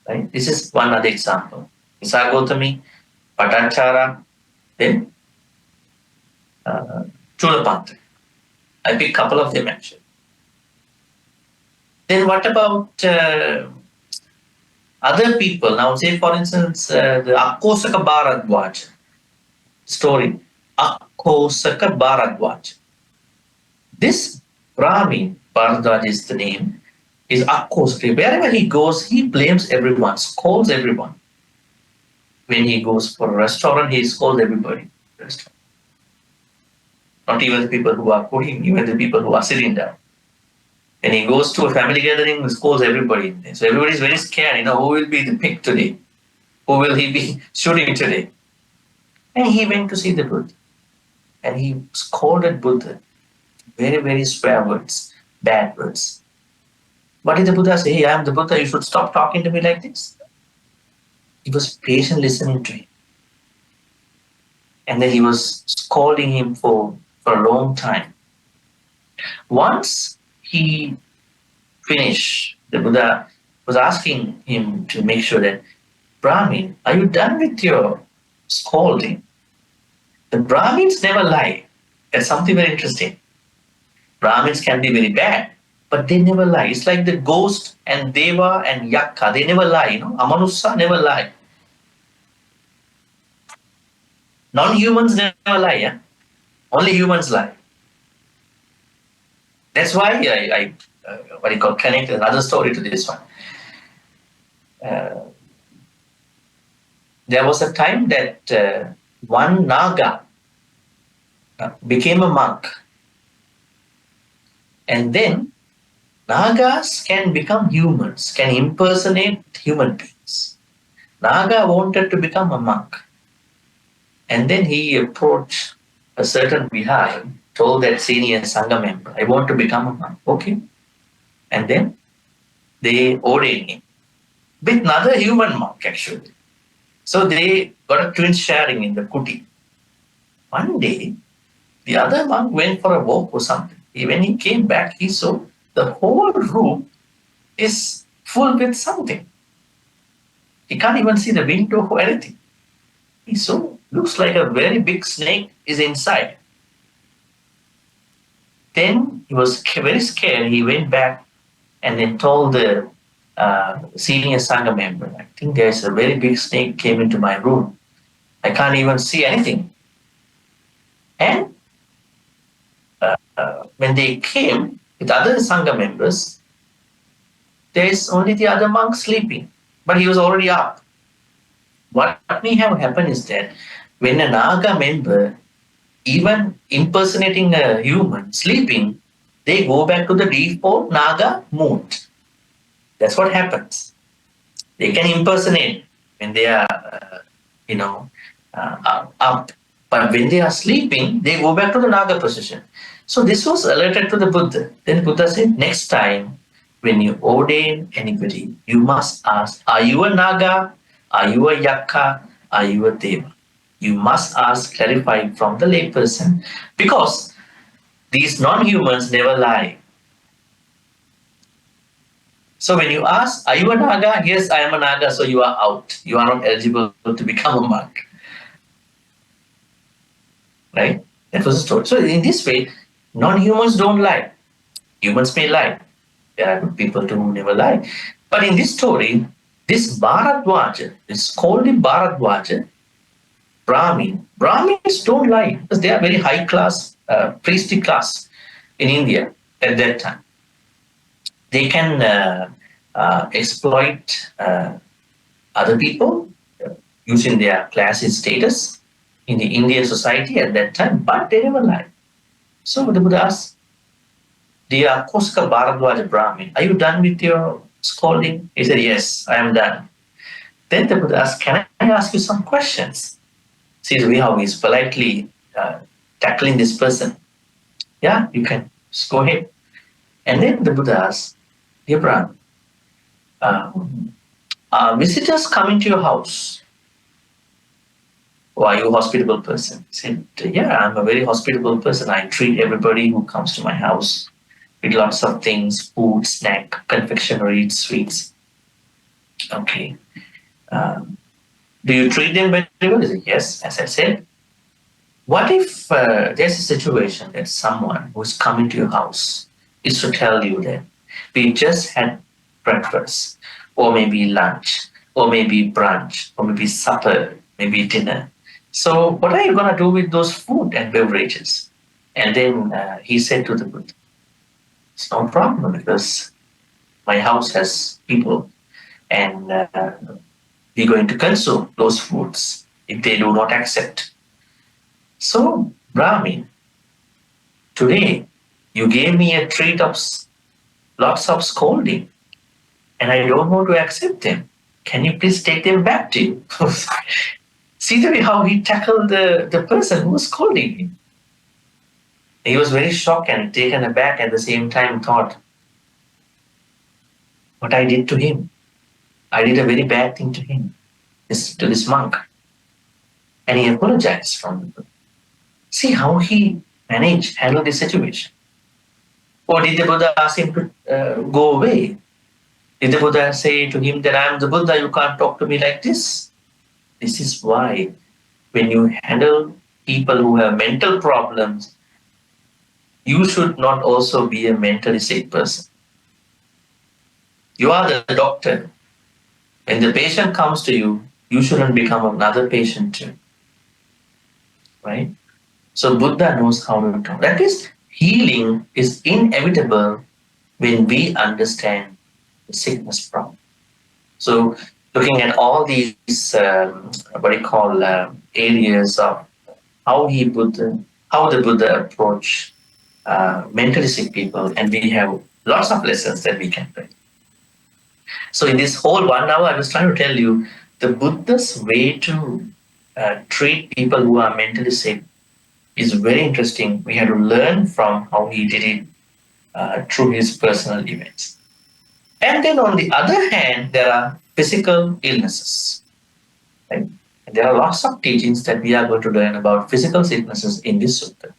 Right? This is one other example. Isagotami, Patachara, then Chulapantaka. I pick a couple of them actually. Then what about other people? Now, say for instance, the Akkosaka Bharadwaj story. Akkosaka Bharadwaj. This Brahmin, Bharadwaj is the name, is Akkosaka. Wherever he goes, he blames everyone, scolds everyone. When he goes for a restaurant, he scolds everybody. Not even the people who are cooking, even the people who are sitting down. And he goes to a family gathering, he scolds everybody in there. So everybody is very scared, who will be the pick today? Who will he be shooting today? And he went to see the Buddha. And he scolded Buddha. Very, very swear words, bad words. What did the Buddha say? Hey, I am the Buddha, you should stop talking to me like this. He was patient listening to him. And then he was scolding him for a long time. Once he finished, the Buddha was asking him to make sure that, Brahmin, are you done with your scolding? The Brahmins never lie. That's something very interesting. Brahmins can be very bad, but they never lie. It's like the ghost and Deva and Yakka, they never lie. Amanusa never lie. Non-humans never lie. Yeah? Only humans lie. That's why I connect another story to this one. There was a time that one Naga became a monk. And then Nagas can become humans, can impersonate human beings. Naga wanted to become a monk. And then he approached a certain Vihara, told that senior Sangha member, I want to become a monk. Okay. And then they ordained him with another human monk actually. So they got a twin sharing in the kuti. One day, the other monk went for a walk or something. When he came back, he saw the whole room is full with something. He can't even see the window or anything. He saw, looks like a very big snake is inside. Then he was very scared. He went back and then told the senior Sangha member, I think there's a very big snake came into my room. I can't even see anything. And when they came with other Sangha members, there is only the other monk sleeping, but he was already up. What may have happened is that when a Naga member, even impersonating a human, sleeping, they go back to the default Naga mood. That's what happens. They can impersonate when they are, up, But when they are sleeping, they go back to the Naga position. So this was alerted to the Buddha. Then Buddha said, next time when you ordain anybody, you must ask, are you a Naga? Are you a Yakka? Are you a Deva? You must ask, clarify from the layperson. Because these non-humans never lie. So when you ask, are you a Naga? Yes, I am a Naga, so you are out. You are not eligible to become a monk. Right? That was the story. So in this way, non-humans don't lie. Humans may lie. There are good people too who never lie. But in this story, this Bharadwaja, this scolded Bharadwaja, Brahmins don't lie because they are very high class, priestly class in India at that time. They can exploit other people using their class and status in the Indian society at that time, but they never lie. So the Buddha asked, dear Koska Bharadwaja Brahmin, are you done with your scolding? He said, yes, I am done. Then the Buddha asked, can I ask you some questions? See the way how he's politely tackling this person. Yeah, you can. Just go ahead. And then the Buddha asked, dear Brahmin, are visitors coming to your house? Or are you a hospitable person? He said, yeah, I'm a very hospitable person. I treat everybody who comes to my house with lots of things, food, snack, confectionery, sweets. Okay. Do you treat them very well? He said, yes, as I said. What if there's a situation that someone who's coming to your house is to tell you that we just had breakfast, or maybe lunch, or maybe brunch, or maybe supper, maybe dinner. So what are you going to do with those food and beverages? And then he said to the Buddha, it's no problem because my house has people and we're going to consume those foods if they do not accept. So, Brahmin, today you gave me a treat of lots of scolding and I don't want to accept them. Can you please take them back to you? See the way how he tackled the person who was scolding him. He was very shocked and taken aback at the same time, thought, what I did to him. I did a very bad thing to him, to this monk. And he apologized from the Buddha. See how he handled the situation. Or did the Buddha ask him to go away? Did the Buddha say to him that I am the Buddha, you can't talk to me like this? This is why when you handle people who have mental problems, you should not also be a mentally sick person. You are the doctor. When the patient comes to you, you shouldn't become another patient too. Right? So Buddha knows how to talk. That is, healing is inevitable when we understand the sickness problem. So looking at all these, areas of how the Buddha approached mentally sick people, and we have lots of lessons that we can learn. So in this whole 1 hour, I was trying to tell you the Buddha's way to treat people who are mentally sick is very interesting. We have to learn from how he did it through his personal events. And then on the other hand, there are physical illnesses. Right? And there are lots of teachings that we are going to learn about physical sicknesses in this sutta.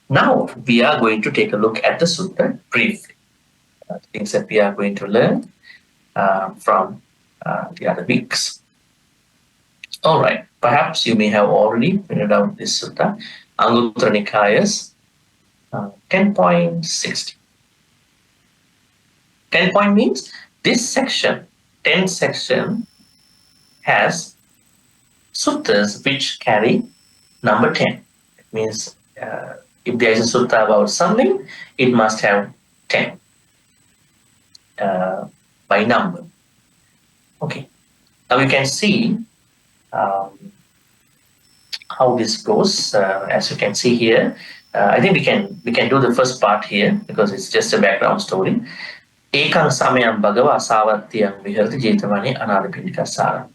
Now we are going to take a look at the sutta briefly. Things that we are going to learn from the other weeks. All right, perhaps you may have already printed out this sutta, Anguttara Nikaya's 10.60. 10 point means this section, 10 section, has suttas which carry number 10. It means if there is a sutta about something, it must have 10 by number. Okay, now you can see how this goes. As you can see here, I think we can do the first part here because it's just a background story. Ekang samayam bhagava savatiyam viharti jetavani anadapindika sara.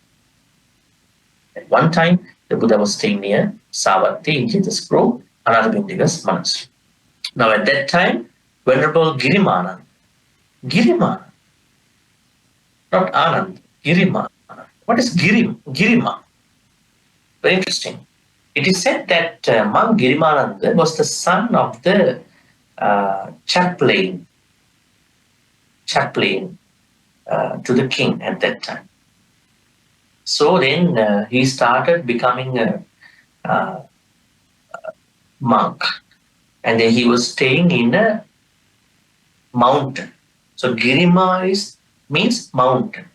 At one time, the Buddha was staying near Savatthi in Jesus Grove, Anathabindika's monastery. Now at that time, Venerable Girimananda, not Anand, Girimananda. What is Girima? Very interesting. It is said that monk Girimananda was the son of the chaplain to the king at that time. So then he started becoming a monk, and then he was staying in a mountain. So means mountain.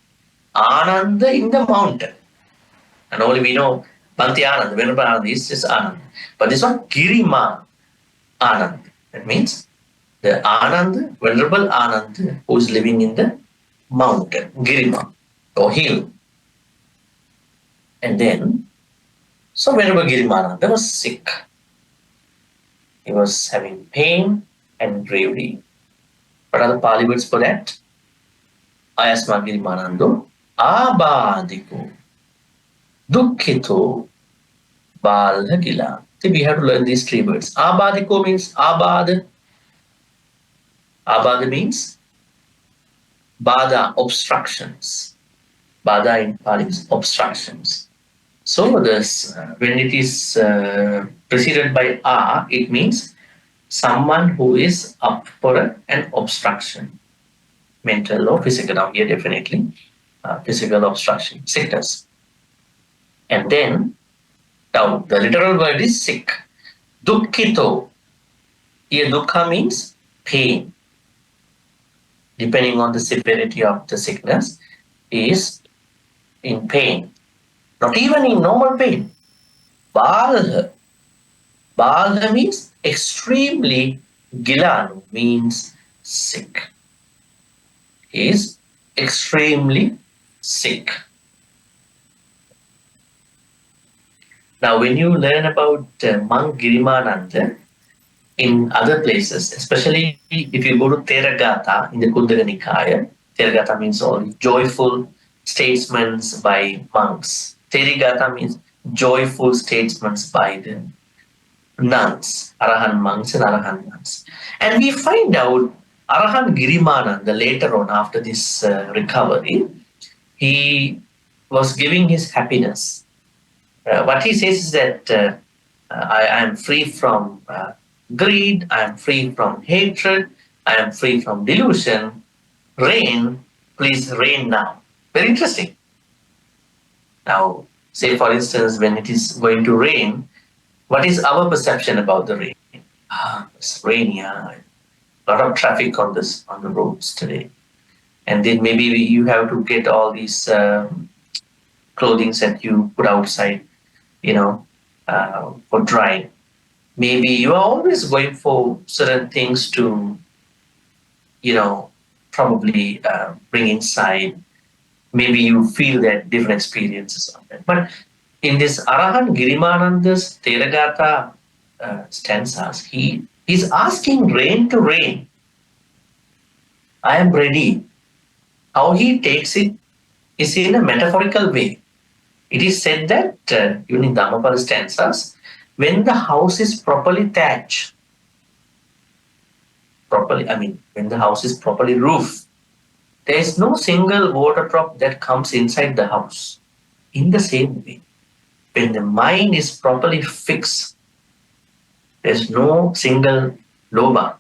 Ananda in the mountain. And only we know Bhante Anand, Venerable Anand is just Anand. But this one Girima Anand. That means the Anand, Venerable Anand, who is living in the mountain, Girima, or hill. And then, so Venerable Girimananda was sick. He was having pain and bravery. What are the Pali words for that? Ayasma Girimanando, Abadiko, Dukkito, Balhagila. See, we have to learn these three words. Abadiko means Abad. Abad means Bada, obstructions. Bada in Pali is obstructions. So this, when it is preceded by A, it means someone who is up for an obstruction, mental or physical. Now here definitely physical obstruction, sickness. And then, now the literal word is sick. Dukkito. Here dukkha means pain. Depending on the severity of the sickness, is in pain. Not even in normal pain. Balha. Balha means extremely. Gilanu means sick. He is extremely sick. Now, when you learn about monk Girimananda in other places, especially if you go to Theragatha in the Kundaka Nikaya, Theragatha means all joyful statements by monks. Therigatha means joyful statements by the nuns, Arahan monks and Arahan nuns. And we find out Arahan Girimananda later on after this recovery, he was giving his happiness. What he says is that I am free from greed, I am free from hatred, I am free from delusion. Rain, please rain now. Very interesting. Now, say for instance, when it is going to rain, what is our perception about the rain? It's rainy, a lot of traffic on the roads today. And then maybe you have to get all these clothing that you put outside, for drying. Maybe you are always going for certain things to, probably bring inside. Maybe you feel that different experiences of that. But in this Arahan Girimananda's Theragatha stanzas, he's asking rain to rain. I am ready. How he takes it is in a metaphorical way. It is said that even in Dhammapada stanzas, when the house is properly thatched, when the house is properly roofed, there is no single water drop that comes inside the house. In the same way, when the mind is properly fixed, there's no single lobha,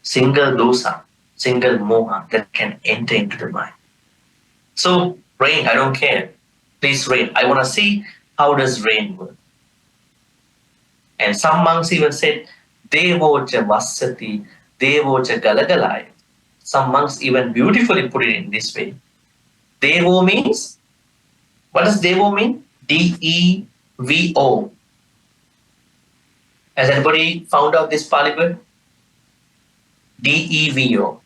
single dosa, single moha that can enter into the mind. So rain, I don't care. Please rain. I want to see how does rain work. And some monks even said, Devocha Vasati, Devocha Galagalaya. Some monks even beautifully put it in this way. Devo means, what does Devo mean? D-E-V-O. Has anybody found out this Pali word? D-E-V-O.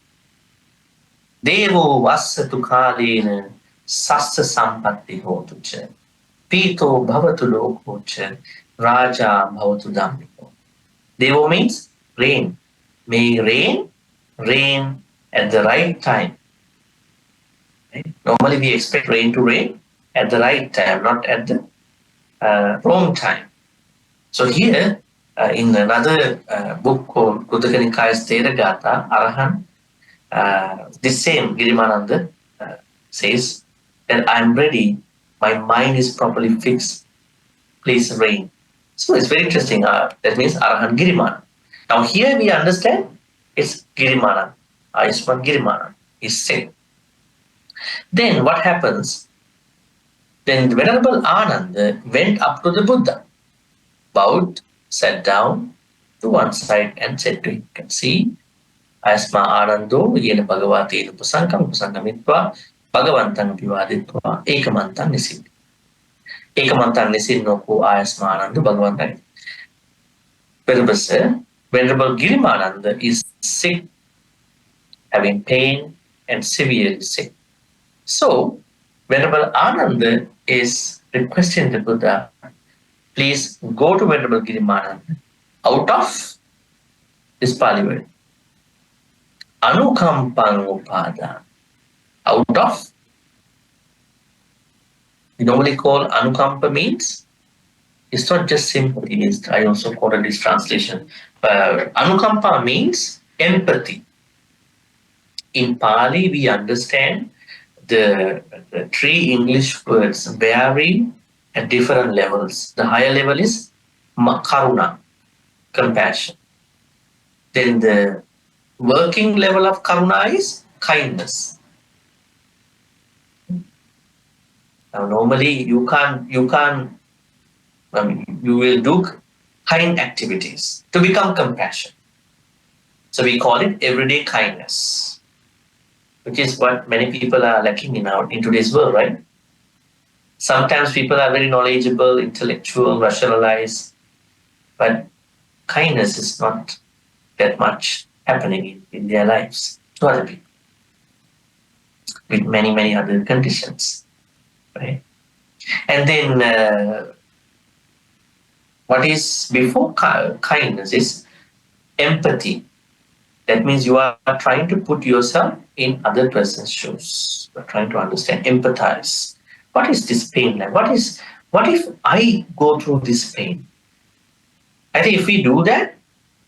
Devo Vasatu Kalena Sassa Sampatti Hotucha. Pito Bhavatu Lokocha. Raja Bhavatu Dhammiko. Devo means rain. May rain at the right time. Right? Normally we expect rain to rain at the right time, not at the wrong time. So here, in another book called Kuddaka Nikay's Theragatha, Arahan, this same Girimananda says that I'm ready, my mind is properly fixed, please reign. So it's very interesting. That means Arahan Giriman. Now here we understand it's Girimana. Ayushman Girimana is said. Then what happens? Then the Venerable Ananda went up to the Buddha, bowed, sat down to one side and said to him, you can see, Ayasma Anando, Yena Bhagavati Upasankamitva, Bhagavantan Pivaditva, Ekamantan Nisid. Ekamantan Nisid no ko Ayasma Anando Bhagavantan. Venerable Girimananda is sick, having pain, and severely sick. So, Venerable Ananda is requesting the Buddha, please go to Venerable Girimananda out of this Pali word. Anukampang upada. Out of, we normally call anukampa means, it's not just sympathy, I also quoted this translation. Anukampa means empathy. In Pali, we understand the three English words vary at different levels. The higher level is karuna, compassion. Then the working level of karuna is kindness. Now, normally you will do kind activities to become compassion. So we call it everyday kindness, which is what many people are lacking in today's world, right? Sometimes people are very knowledgeable, intellectual, rationalized, but kindness is not that much happening in their lives to other people, with many, many other conditions, right? And then what is before kindness is empathy. That means you are trying to put yourself in other person's shoes. You are trying to understand, empathize. What is this pain like? What if I go through this pain? I think if we do that,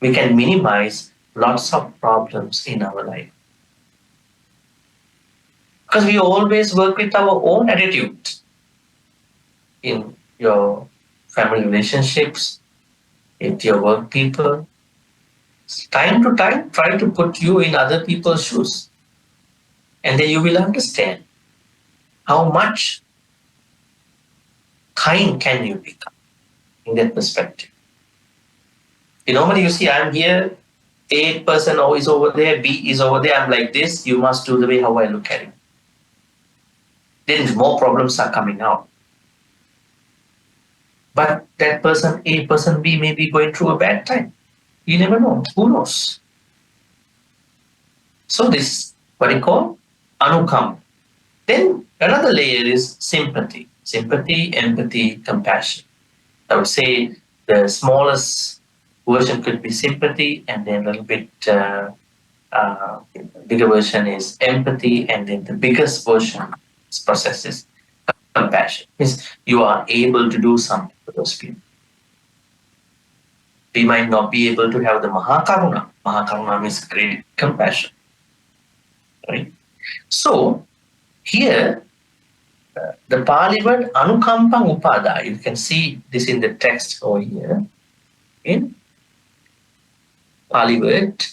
we can minimize lots of problems in our life. Because we always work with our own attitude in your family relationships, with your work people. Time to time, try to put you in other people's shoes. And then you will understand how much kind can you become in that perspective. Normally you see, I'm here, A person is over there, B is over there, I'm like this, you must do the way how I look at it. Then more problems are coming out. But that person A, person B may be going through a bad time. You never know. Who knows? So this, what you call anukam. Then another layer is sympathy. Sympathy, empathy, compassion. I would say the smallest version could be sympathy, and then a little bit bigger version is empathy, and then the biggest version process is compassion. Means you are able to do something for those people. We might not be able to have the Maha Karuna. Maha Karuna means great compassion. Right? So here, the Pali word anukampang upada, you can see this in the text over here. In Pali word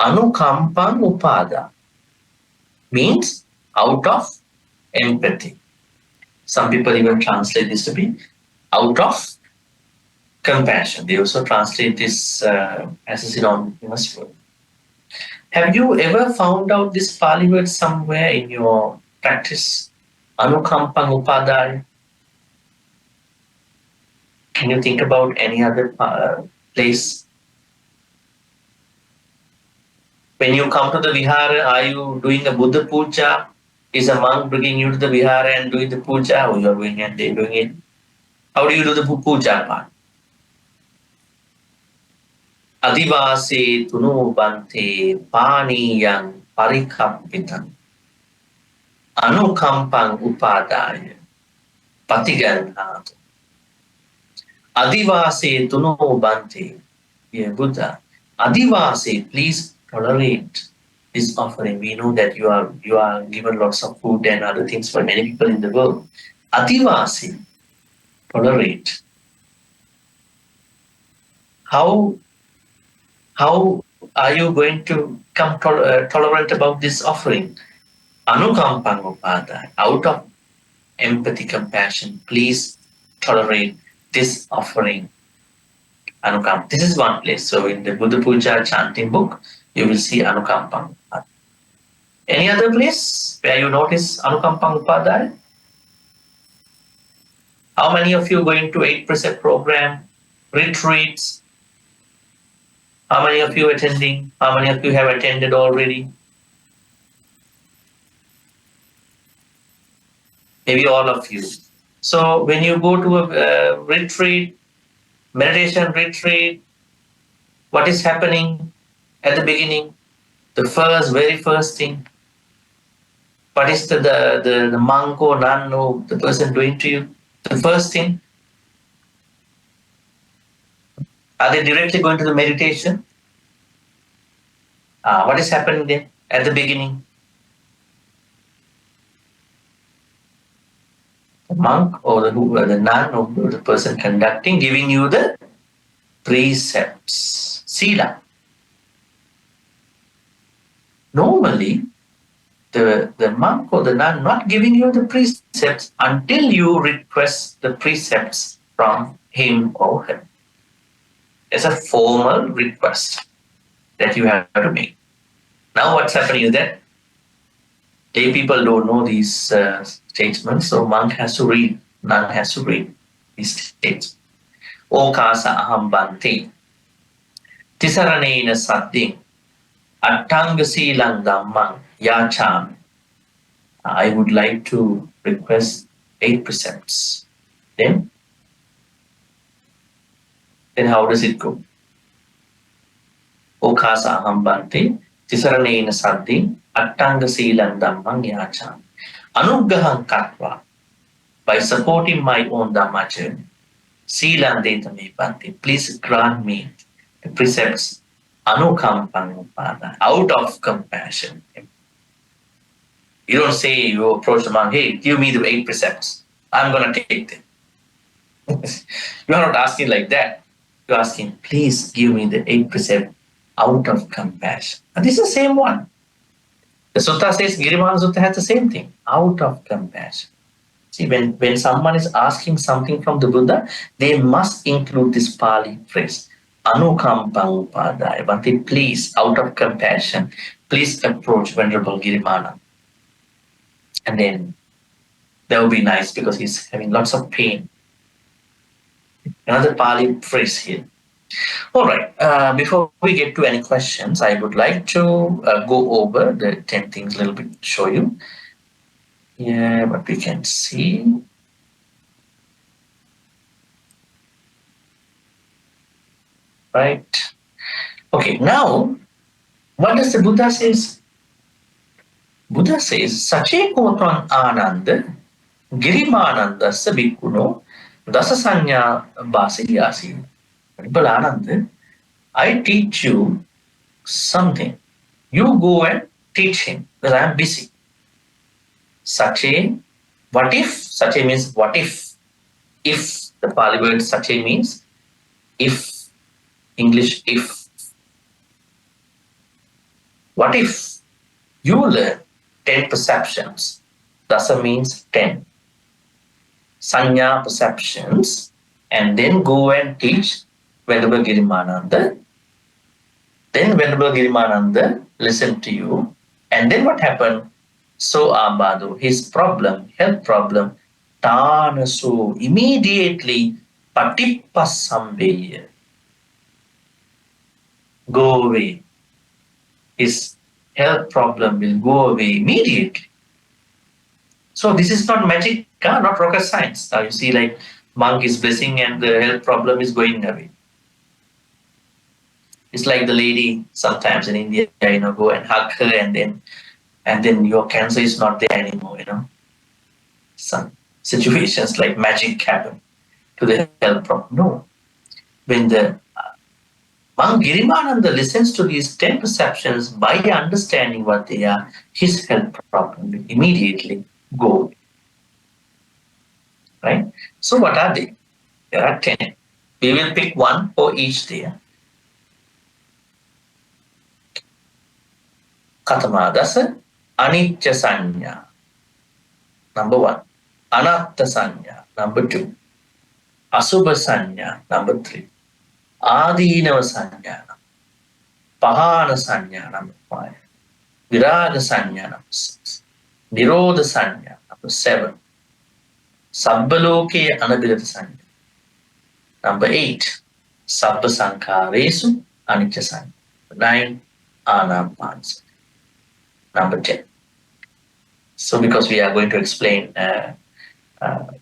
anukampang upada means out of empathy. Some people even translate this to be out of compassion. They also translate this as a synonymous word. Have you ever found out this Pali word somewhere in your practice? Anukampang upadaya. Can you think about any other place? When you come to the Vihara, are you doing a Buddha puja? Is a monk bringing you to the Vihara and doing the puja? Or you are doing it, they're doing it? How do you do the puja part? Adivase tunu bante paniyang parikapitan anukampang upadaya. Patiganhatu. Adivase tuno Bhante. Dear Buddha, Adivase, please tolerate this offering. We know that you are given lots of food and other things for many people in the world. Adivase, tolerate. How are you going to come tolerant about this offering? Anukampangopada, out of empathy, compassion, please tolerate this offering. Anukam. This is one place. So in the Buddha Puja chanting book, you will see Anukampang. Any other place where you notice Anukampang Upadaya? How many of you going to 8% program, retreats? How many of you attending? How many of you have attended already? Maybe all of you. So when you go to a retreat, meditation retreat, what is happening at the beginning? The very first thing, what is the monk or nun or the person doing to you? The first thing, are they directly going to the meditation? What is happening there at the beginning? The monk or the nun or the person conducting, giving you the precepts, sila. Normally, the monk or the nun not giving you the precepts until you request the precepts from him or her. It's a formal request that you have to make. Now what's happening is that lay people don't know these statements, so monk has to read, nun has to read these statements. Okasa aham Bhante, tisaranena sadding, attanga silang dhammang yacham. I would like to request 8 precepts. Then how does it go? Okasa aham Bhante, tisaranena sadding, attanga silang dhammang yacham. Anugraham katva, by supporting my own Dhamma journey. Silan detame Bhante, please grant me the precepts anukampangupada, out of compassion. You don't say, you approach the monk, hey, give me the 8 precepts. I'm going to take them. You are not asking like that. You're asking, please give me the 8 precepts out of compassion. And this is the same one. The sutta says, Girimananda Sutta has the same thing, out of compassion. See, when someone is asking something from the Buddha, they must include this Pali phrase, Anukampang Upadaya. Bhante, please, out of compassion, please approach Venerable Girimananda. And then that would be nice because he's having lots of pain. Another Pali phrase here. All right, before we get to any questions, I would like to go over the 10 things a little bit, show you. Yeah, what we can see. Right. Okay, now, what does the Buddha says? Buddha says, Sache Kotwan Ananda, Girimananda Sabikuno, Dasasanya Basiyasi. Ananda, I teach you something. You go and teach him, because I am busy. Sache, what if? Sache means what if. If, the Pali word Sache means if. English if. What if you learn 10 perceptions? Dasa means 10. Sanya perceptions, and then go and teach Venerable Girimananda. Then Venerable Girimananda listen to you. And then what happened? So Abadu, his problem, health problem, Tanasu, immediately Patippasambeya. Go away. His health problem will go away immediately. So this is not magic, not rocket science. Now you see, like monk is blessing and the health problem is going away. It's like the lady sometimes in India, go and hug her and then your cancer is not there anymore, situations like magic happen to the health problem. No. When the monk Girimananda listens to these 10 perceptions by understanding what they are, his health problem will immediately go away. Right? So what are they? There are 10. We will pick one for each day. Katamadasa, anicca sanya, number 1. Anatta sanya, number 2. Asubha sanya, number 3. Adinava sanya, Bhavana sanya, number 5. Viraga sanya, number 6. Nirodha sanya, number 7. Sabbaloke anabhidata sanya, number 8. Sabba sankharesu anicca sanya, 9. Anapanasati, number 10. So because we are going to explain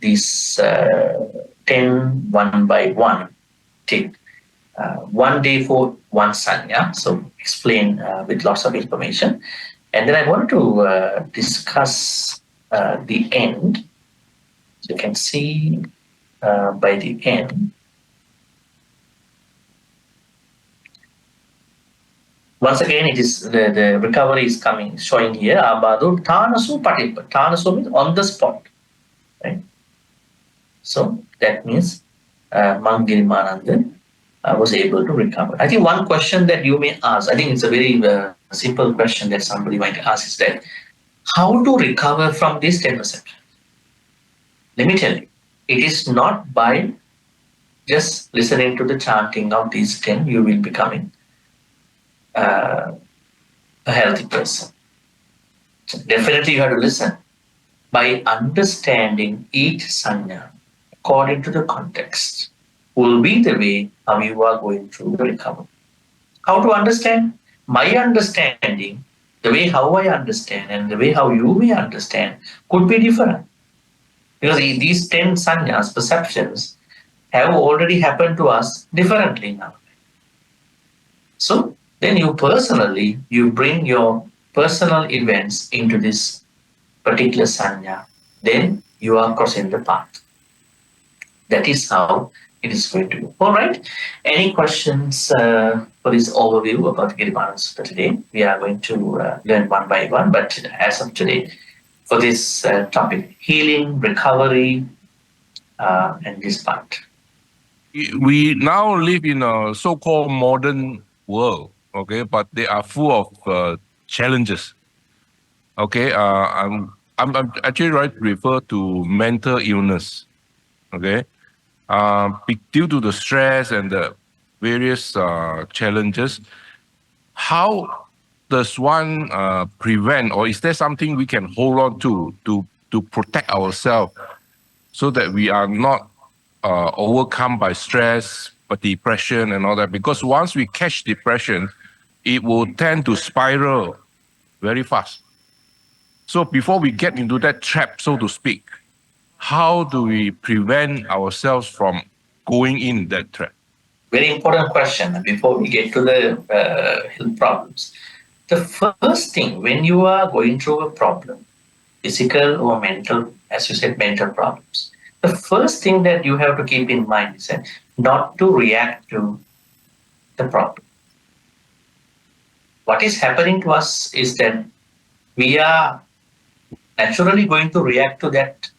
these 10 one by one, take one day for one sanya, so explain with lots of information. And then I want to discuss the end. So you can see by the end, once again, it is the recovery is coming, showing here. Abadu Tanasu Patipa. Tanasu means on the spot. Right? So that means Monk Girimananda was able to recover. I think one question that you may ask, I think it's a very simple question that somebody might ask, is that how to recover from this 10%? Let me tell you, it is not by just listening to the chanting of these 10, you will becoming a healthy person. So definitely you have to listen. By understanding each sanya according to the context will be the way how you are going to recover. How to understand? My understanding, the way how I understand and the way how you may understand could be different. Because these 10 sanyas, perceptions, have already happened to us differently now. So then you personally, you bring your personal events into this particular sanya, then you are crossing the path. That is how it is going to be. All right. Any questions for this overview about Girimananda Sutta today? We are going to learn one by one, but as of today, for this topic, healing, recovery, and this part. We now live in a so-called modern world, okay, but they are full of challenges. Okay, I'm actually right to refer to mental illness. Okay, due to the stress and the various challenges, how does one prevent, or is there something we can hold on to protect ourselves so that we are not overcome by stress, but depression and all that? Because once we catch depression, it will tend to spiral very fast. So before we get into that trap, so to speak, how do we prevent ourselves from going in that trap? Very important question before we get to the health problems. The first thing when you are going through a problem, physical or mental, as you said, mental problems, the first thing that you have to keep in mind is that not to react to the problem. What is happening to us is that we are naturally going to react to that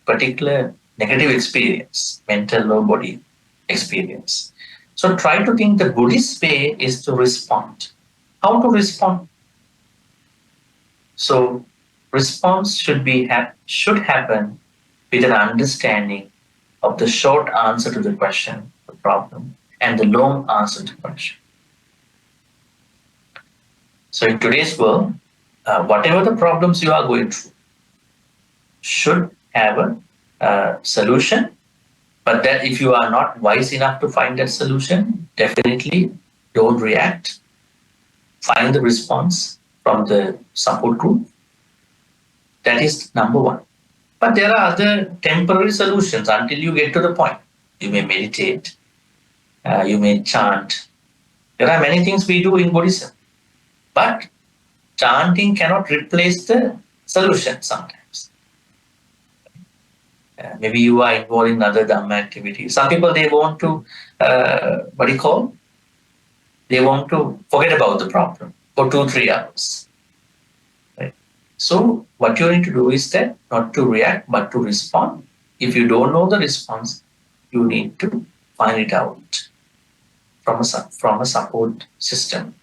particular negative experience, mental or body experience. So try to think the Buddhist way is to respond. How to respond? So response should happen with an understanding of the short answer to the question, the problem, and the long answer to the question. So in today's world, whatever the problems you are going through should have a solution. But that if you are not wise enough to find that solution, definitely don't react. Find the response from the support group. That is number one. But there are other temporary solutions until you get to the point. You may meditate, you may chant. There are many things we do in Buddhism. But chanting cannot replace the solution sometimes. Maybe you are involved in other Dhamma activities. Some people, they want to, what do you call? They want to forget about the problem for 2-3 hours. Right? So what you need to do is that not to react, but to respond. If you don't know the response, you need to find it out from a support system.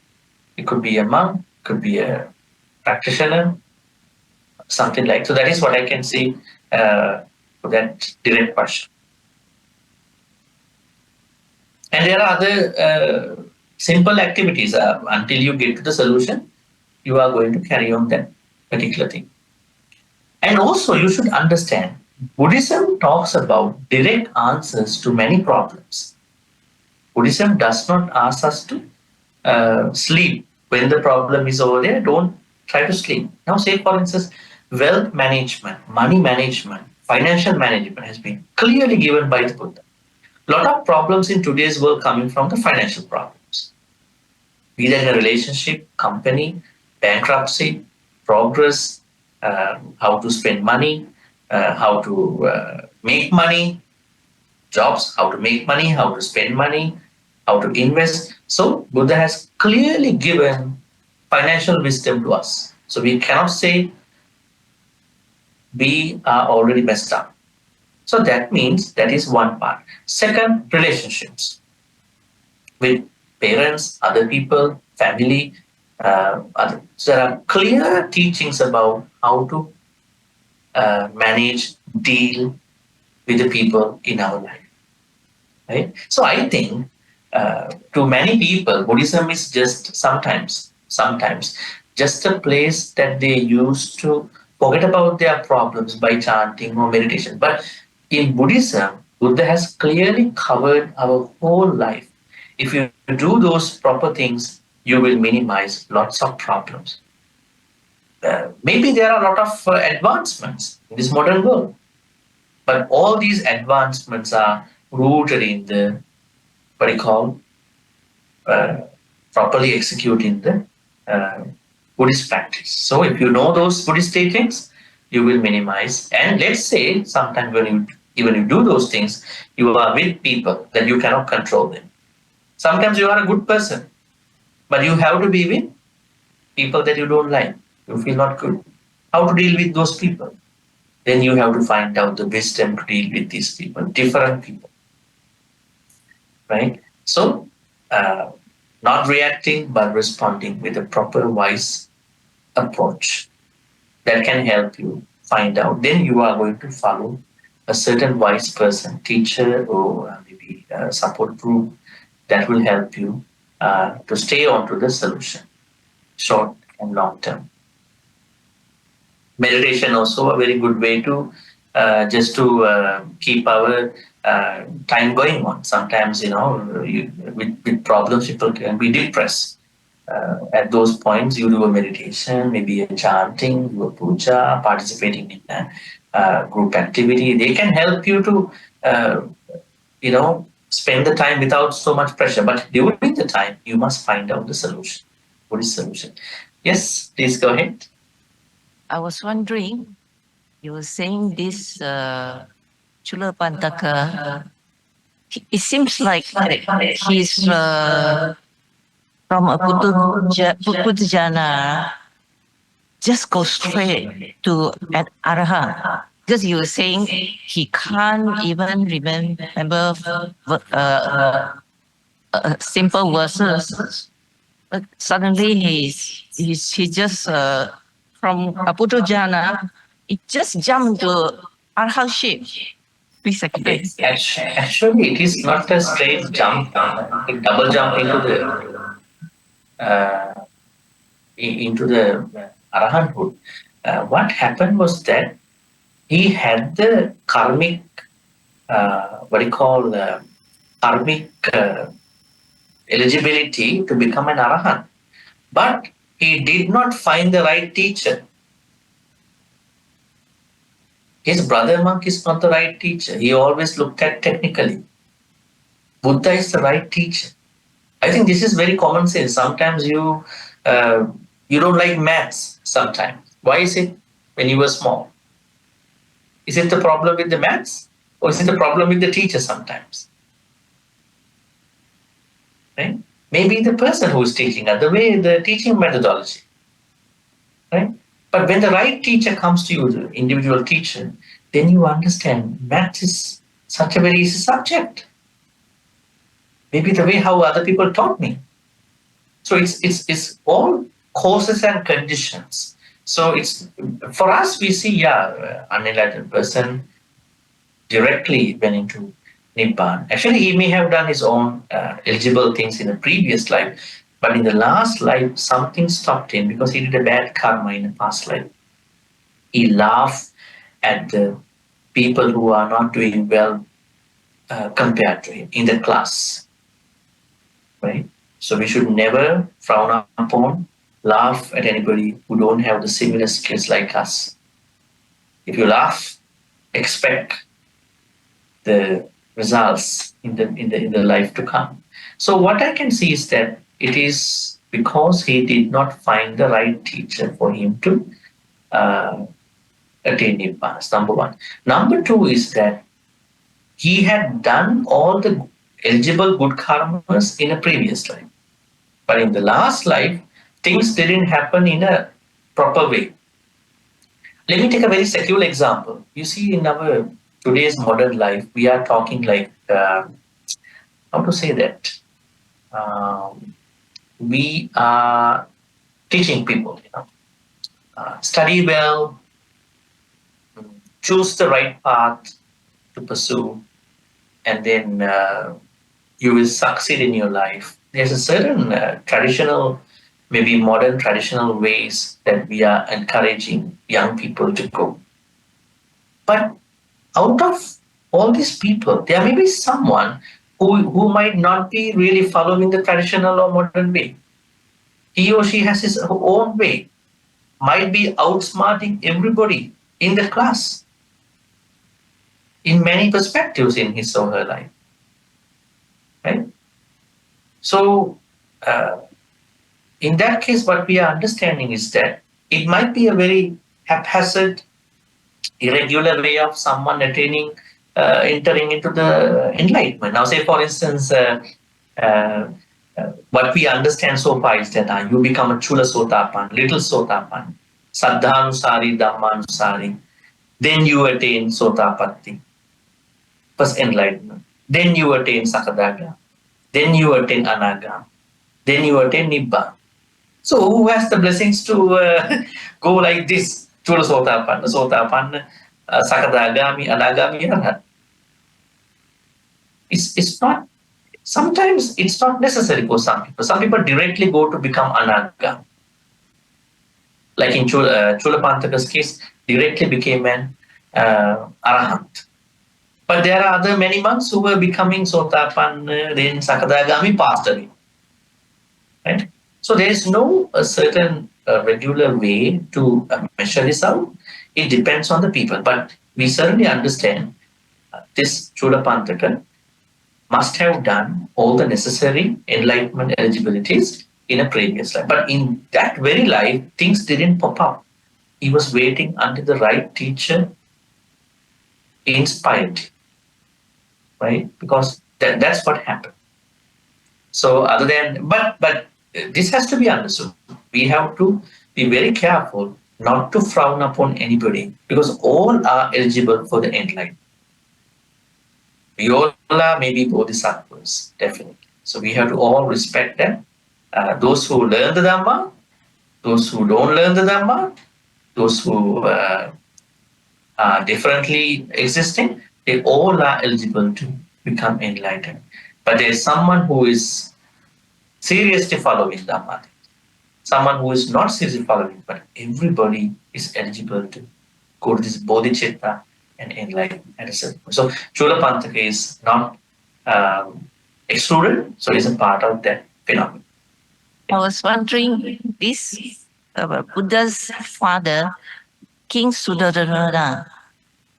It could be a monk, could be a practitioner, something like. So that is what I can say for that direct question. And there are other simple activities. Until you get to the solution, you are going to carry on that particular thing. And also, you should understand Buddhism talks about direct answers to many problems. Buddhism does not ask us to sleep when the problem is over there. Don't try to sleep. Now, say for instance, wealth management, money management, financial management has been clearly given by the Buddha. A lot of problems in today's world coming from the financial problems, either in a relationship, company, bankruptcy, progress, how to spend money, how to make money, jobs, how to make money, how to spend money, how to invest. So Buddha has clearly given financial wisdom to us. So we cannot say we are already messed up. So that means that is one part. Second, relationships with parents, other people, family. So there are clear teachings about how to manage, deal with the people in our life. Right? So I think to many people, Buddhism is just sometimes just a place that they use to forget about their problems by chanting or meditation. But in Buddhism, Buddha has clearly covered our whole life. If you do those proper things, you will minimize lots of problems. Maybe there are a lot of advancements in this modern world, but all these advancements are rooted in the what you call uh, properly executing the uh, Buddhist practice. So if you know those Buddhist teachings, you will minimize. And let's say sometimes when you even you do those things, you are with people that you cannot control them. Sometimes you are a good person, but you have to be with people that you don't like. You feel not good. How to deal with those people? Then you have to find out the wisdom to deal with these people, different people, right? So, uh, not reacting but responding with a proper, wise approach that can help you find out. Then you are going to follow a certain wise person, teacher, or maybe a support group that will help you to stay onto the solution, short and long term. Meditation also a very good way to just to keep our time going on. Sometimes with problems people can be depressed. At those points, you do a meditation, maybe a chanting, do a puja, participating in a group activity. They can help you to spend the time without so much pressure. But during the time, you must find out the solution. What is solution? Yes, please go ahead. I was wondering, you were saying this Chula Pantaka, it seems like he's from a Puthujana, just go straight to an Arahant. Because you were saying he can't even remember simple verses. But suddenly he just from a Puthujana, it just jumped to Arahantship. Please explain. Actually, it is not a straight jump, a double jump uh, into the arahanthood. What happened was that he had the karmic, what do you call, karmic eligibility to become an arahant, but he did not find the right teacher. His brother monk is not the right teacher. He always looked at technically. Buddha is the right teacher. I think this is very common sense. Sometimes you don't like maths. Sometimes, why is it? When you were small, Is it the problem with the maths? Or is it the problem with the teacher sometimes? Right? Maybe the person who is teaching, the way the teaching methodology. Right? But when the right teacher comes to you, the individual teacher, then you understand math is such a very easy subject. Maybe the way how other people taught me. So it's all causes and conditions. So it's for us we see unenlightened person directly went into Nibbana. Actually, he may have done his own eligible things in a previous life, but in the last life, something stopped him because he did a bad karma in the past life. He laughed at the people who are not doing well compared to him in the class, right? So we should never frown upon, laugh at anybody who don't have the similar skills like us. If you laugh, expect the results in the life to come. So what I can see is that it is because he did not find the right teacher for him to attain Nibbana. Number one. Number two is that he had done all the eligible good karmas in a previous life, but in the last life, things didn't happen in a proper way. Let me take a very secular example. You see, in our today's modern life, we are talking like how to say that we are teaching people, study well, choose the right path to pursue, and then you will succeed in your life. There's a certain traditional, maybe modern traditional ways that we are encouraging young people to go. But out of all these people, there may be someone who might not be really following the traditional or modern way. He or she has his own way, might be outsmarting everybody in the class in many perspectives in his or her life. Right? So, in that case, what we are understanding is that it might be a very haphazard, irregular way of someone entering into the enlightenment. Now, say for instance, what we understand so far is that you become a chula sotapan, little sotapan, saddhanusari, dhammanusari, then you attain sotapatti, first enlightenment, then you attain sakadaga, then you attain anaga, then you attain nibbana. So who has the blessings to go like this? Chula sotapan, sakadagami, anagami, arhat. It's not. Sometimes it's not necessary for some people. Some people directly go to become anaga. Like in Chulapantaka's case, directly became an arahant. But there are other many monks who were becoming sotapan, then sakadagami, passed away. Right? So there is no certain regular way to measure this out. It depends on the people. But we certainly understand this Chulapantaka must have done all the necessary enlightenment eligibilities in a previous life. But in that very life, things didn't pop up. He was waiting until the right teacher inspired him, right? Because that's what happened. So but this has to be understood. We have to be very careful not to frown upon anybody because all are eligible for the enlightenment. We all are maybe bodhisattvas, definitely. So we have to all respect them. Those who learn the Dharma, those who don't learn the Dharma, those who are differently existing, they all are eligible to become enlightened. But there is someone who is seriously following Dharma, someone who is not seriously following, but everybody is eligible to go to this bodhicitta and enlighten at a certain point. So Chulapantaka is not excluded, so it's a part of that phenomenon. I was wondering, this Buddha's father, King Sudarana,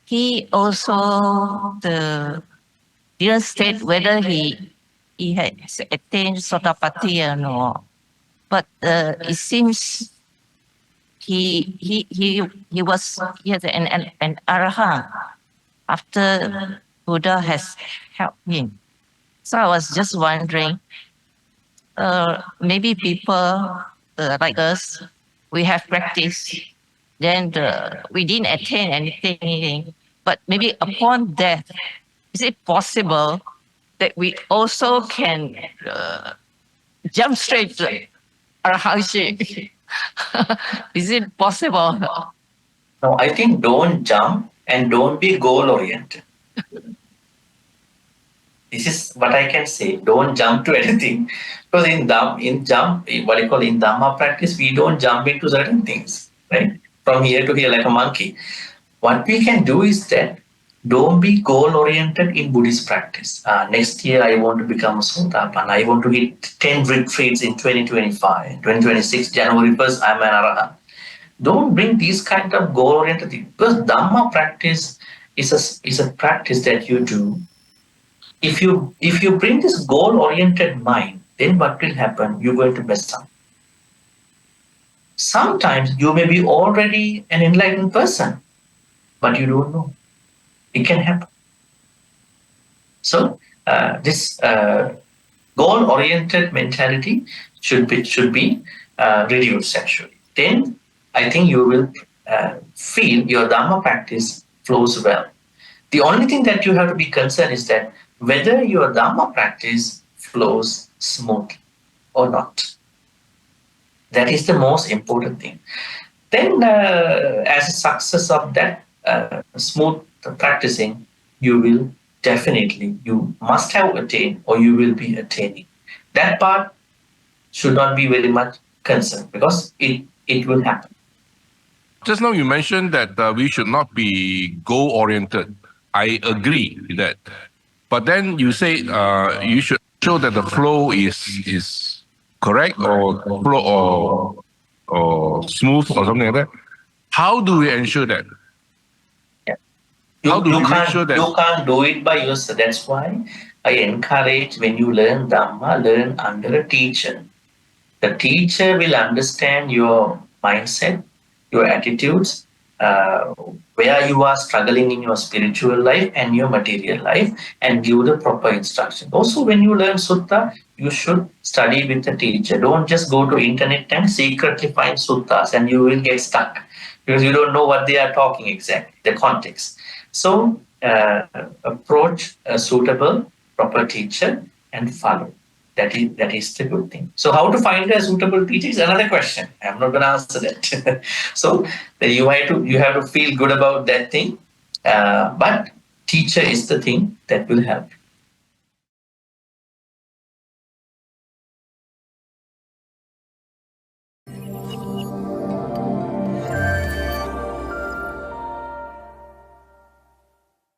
he also didn't state whether he has attained Sotapatti or not. But it seems he was an arahant after Buddha has helped him. So I was just wondering, maybe people like us, we have practice, then we didn't attain anything, but maybe upon death, is it possible that we also can jump straight to arahantship? Is it possible? No, I think don't jump and don't be goal oriented. This is what I can say. Don't jump to anything. Because in Dhamma practice, we don't jump into certain things, right? From here to here like a monkey. What we can do is that don't be goal oriented in Buddhist practice. Next year, I want to become a Sotapan. I want to hit 10 retreats in 2025. 2026, January 1st, I'm an Arahant. Don't bring these kind of goal oriented things. Because Dhamma practice is a practice that you do. If you bring this goal oriented mind, then what will happen? You're going to mess up. Sometimes you may be already an enlightened person, but you don't know. It can happen. So this goal-oriented mentality should be reduced actually. Then I think you will feel your Dhamma practice flows well. The only thing that you have to be concerned is that whether your Dhamma practice flows smoothly or not. That is the most important thing. Then, as a success of that smooth practicing, you must have attained or you will be attaining. That part should not be very much concerned because it will happen. Just now you mentioned that we should not be goal oriented. I agree with that. But then you say you should show that the flow is correct or flow or smooth or something like that. How do we ensure that? How do we make sure that You can't do it by yourself. That's why I encourage when you learn Dhamma, learn under a teacher. The teacher will understand your mindset, your attitudes, where you are struggling in your spiritual life and your material life, and give the proper instruction. Also, when you learn sutta, you should study with a teacher. Don't just go to internet and secretly find suttas, and you will get stuck because you don't know what they are talking exactly, the context. So, approach a suitable, proper teacher and follow. That is the good thing. So how to find a suitable teacher is another question. I'm not going to answer that. So you have to feel good about that thing. But teacher is the thing that will help.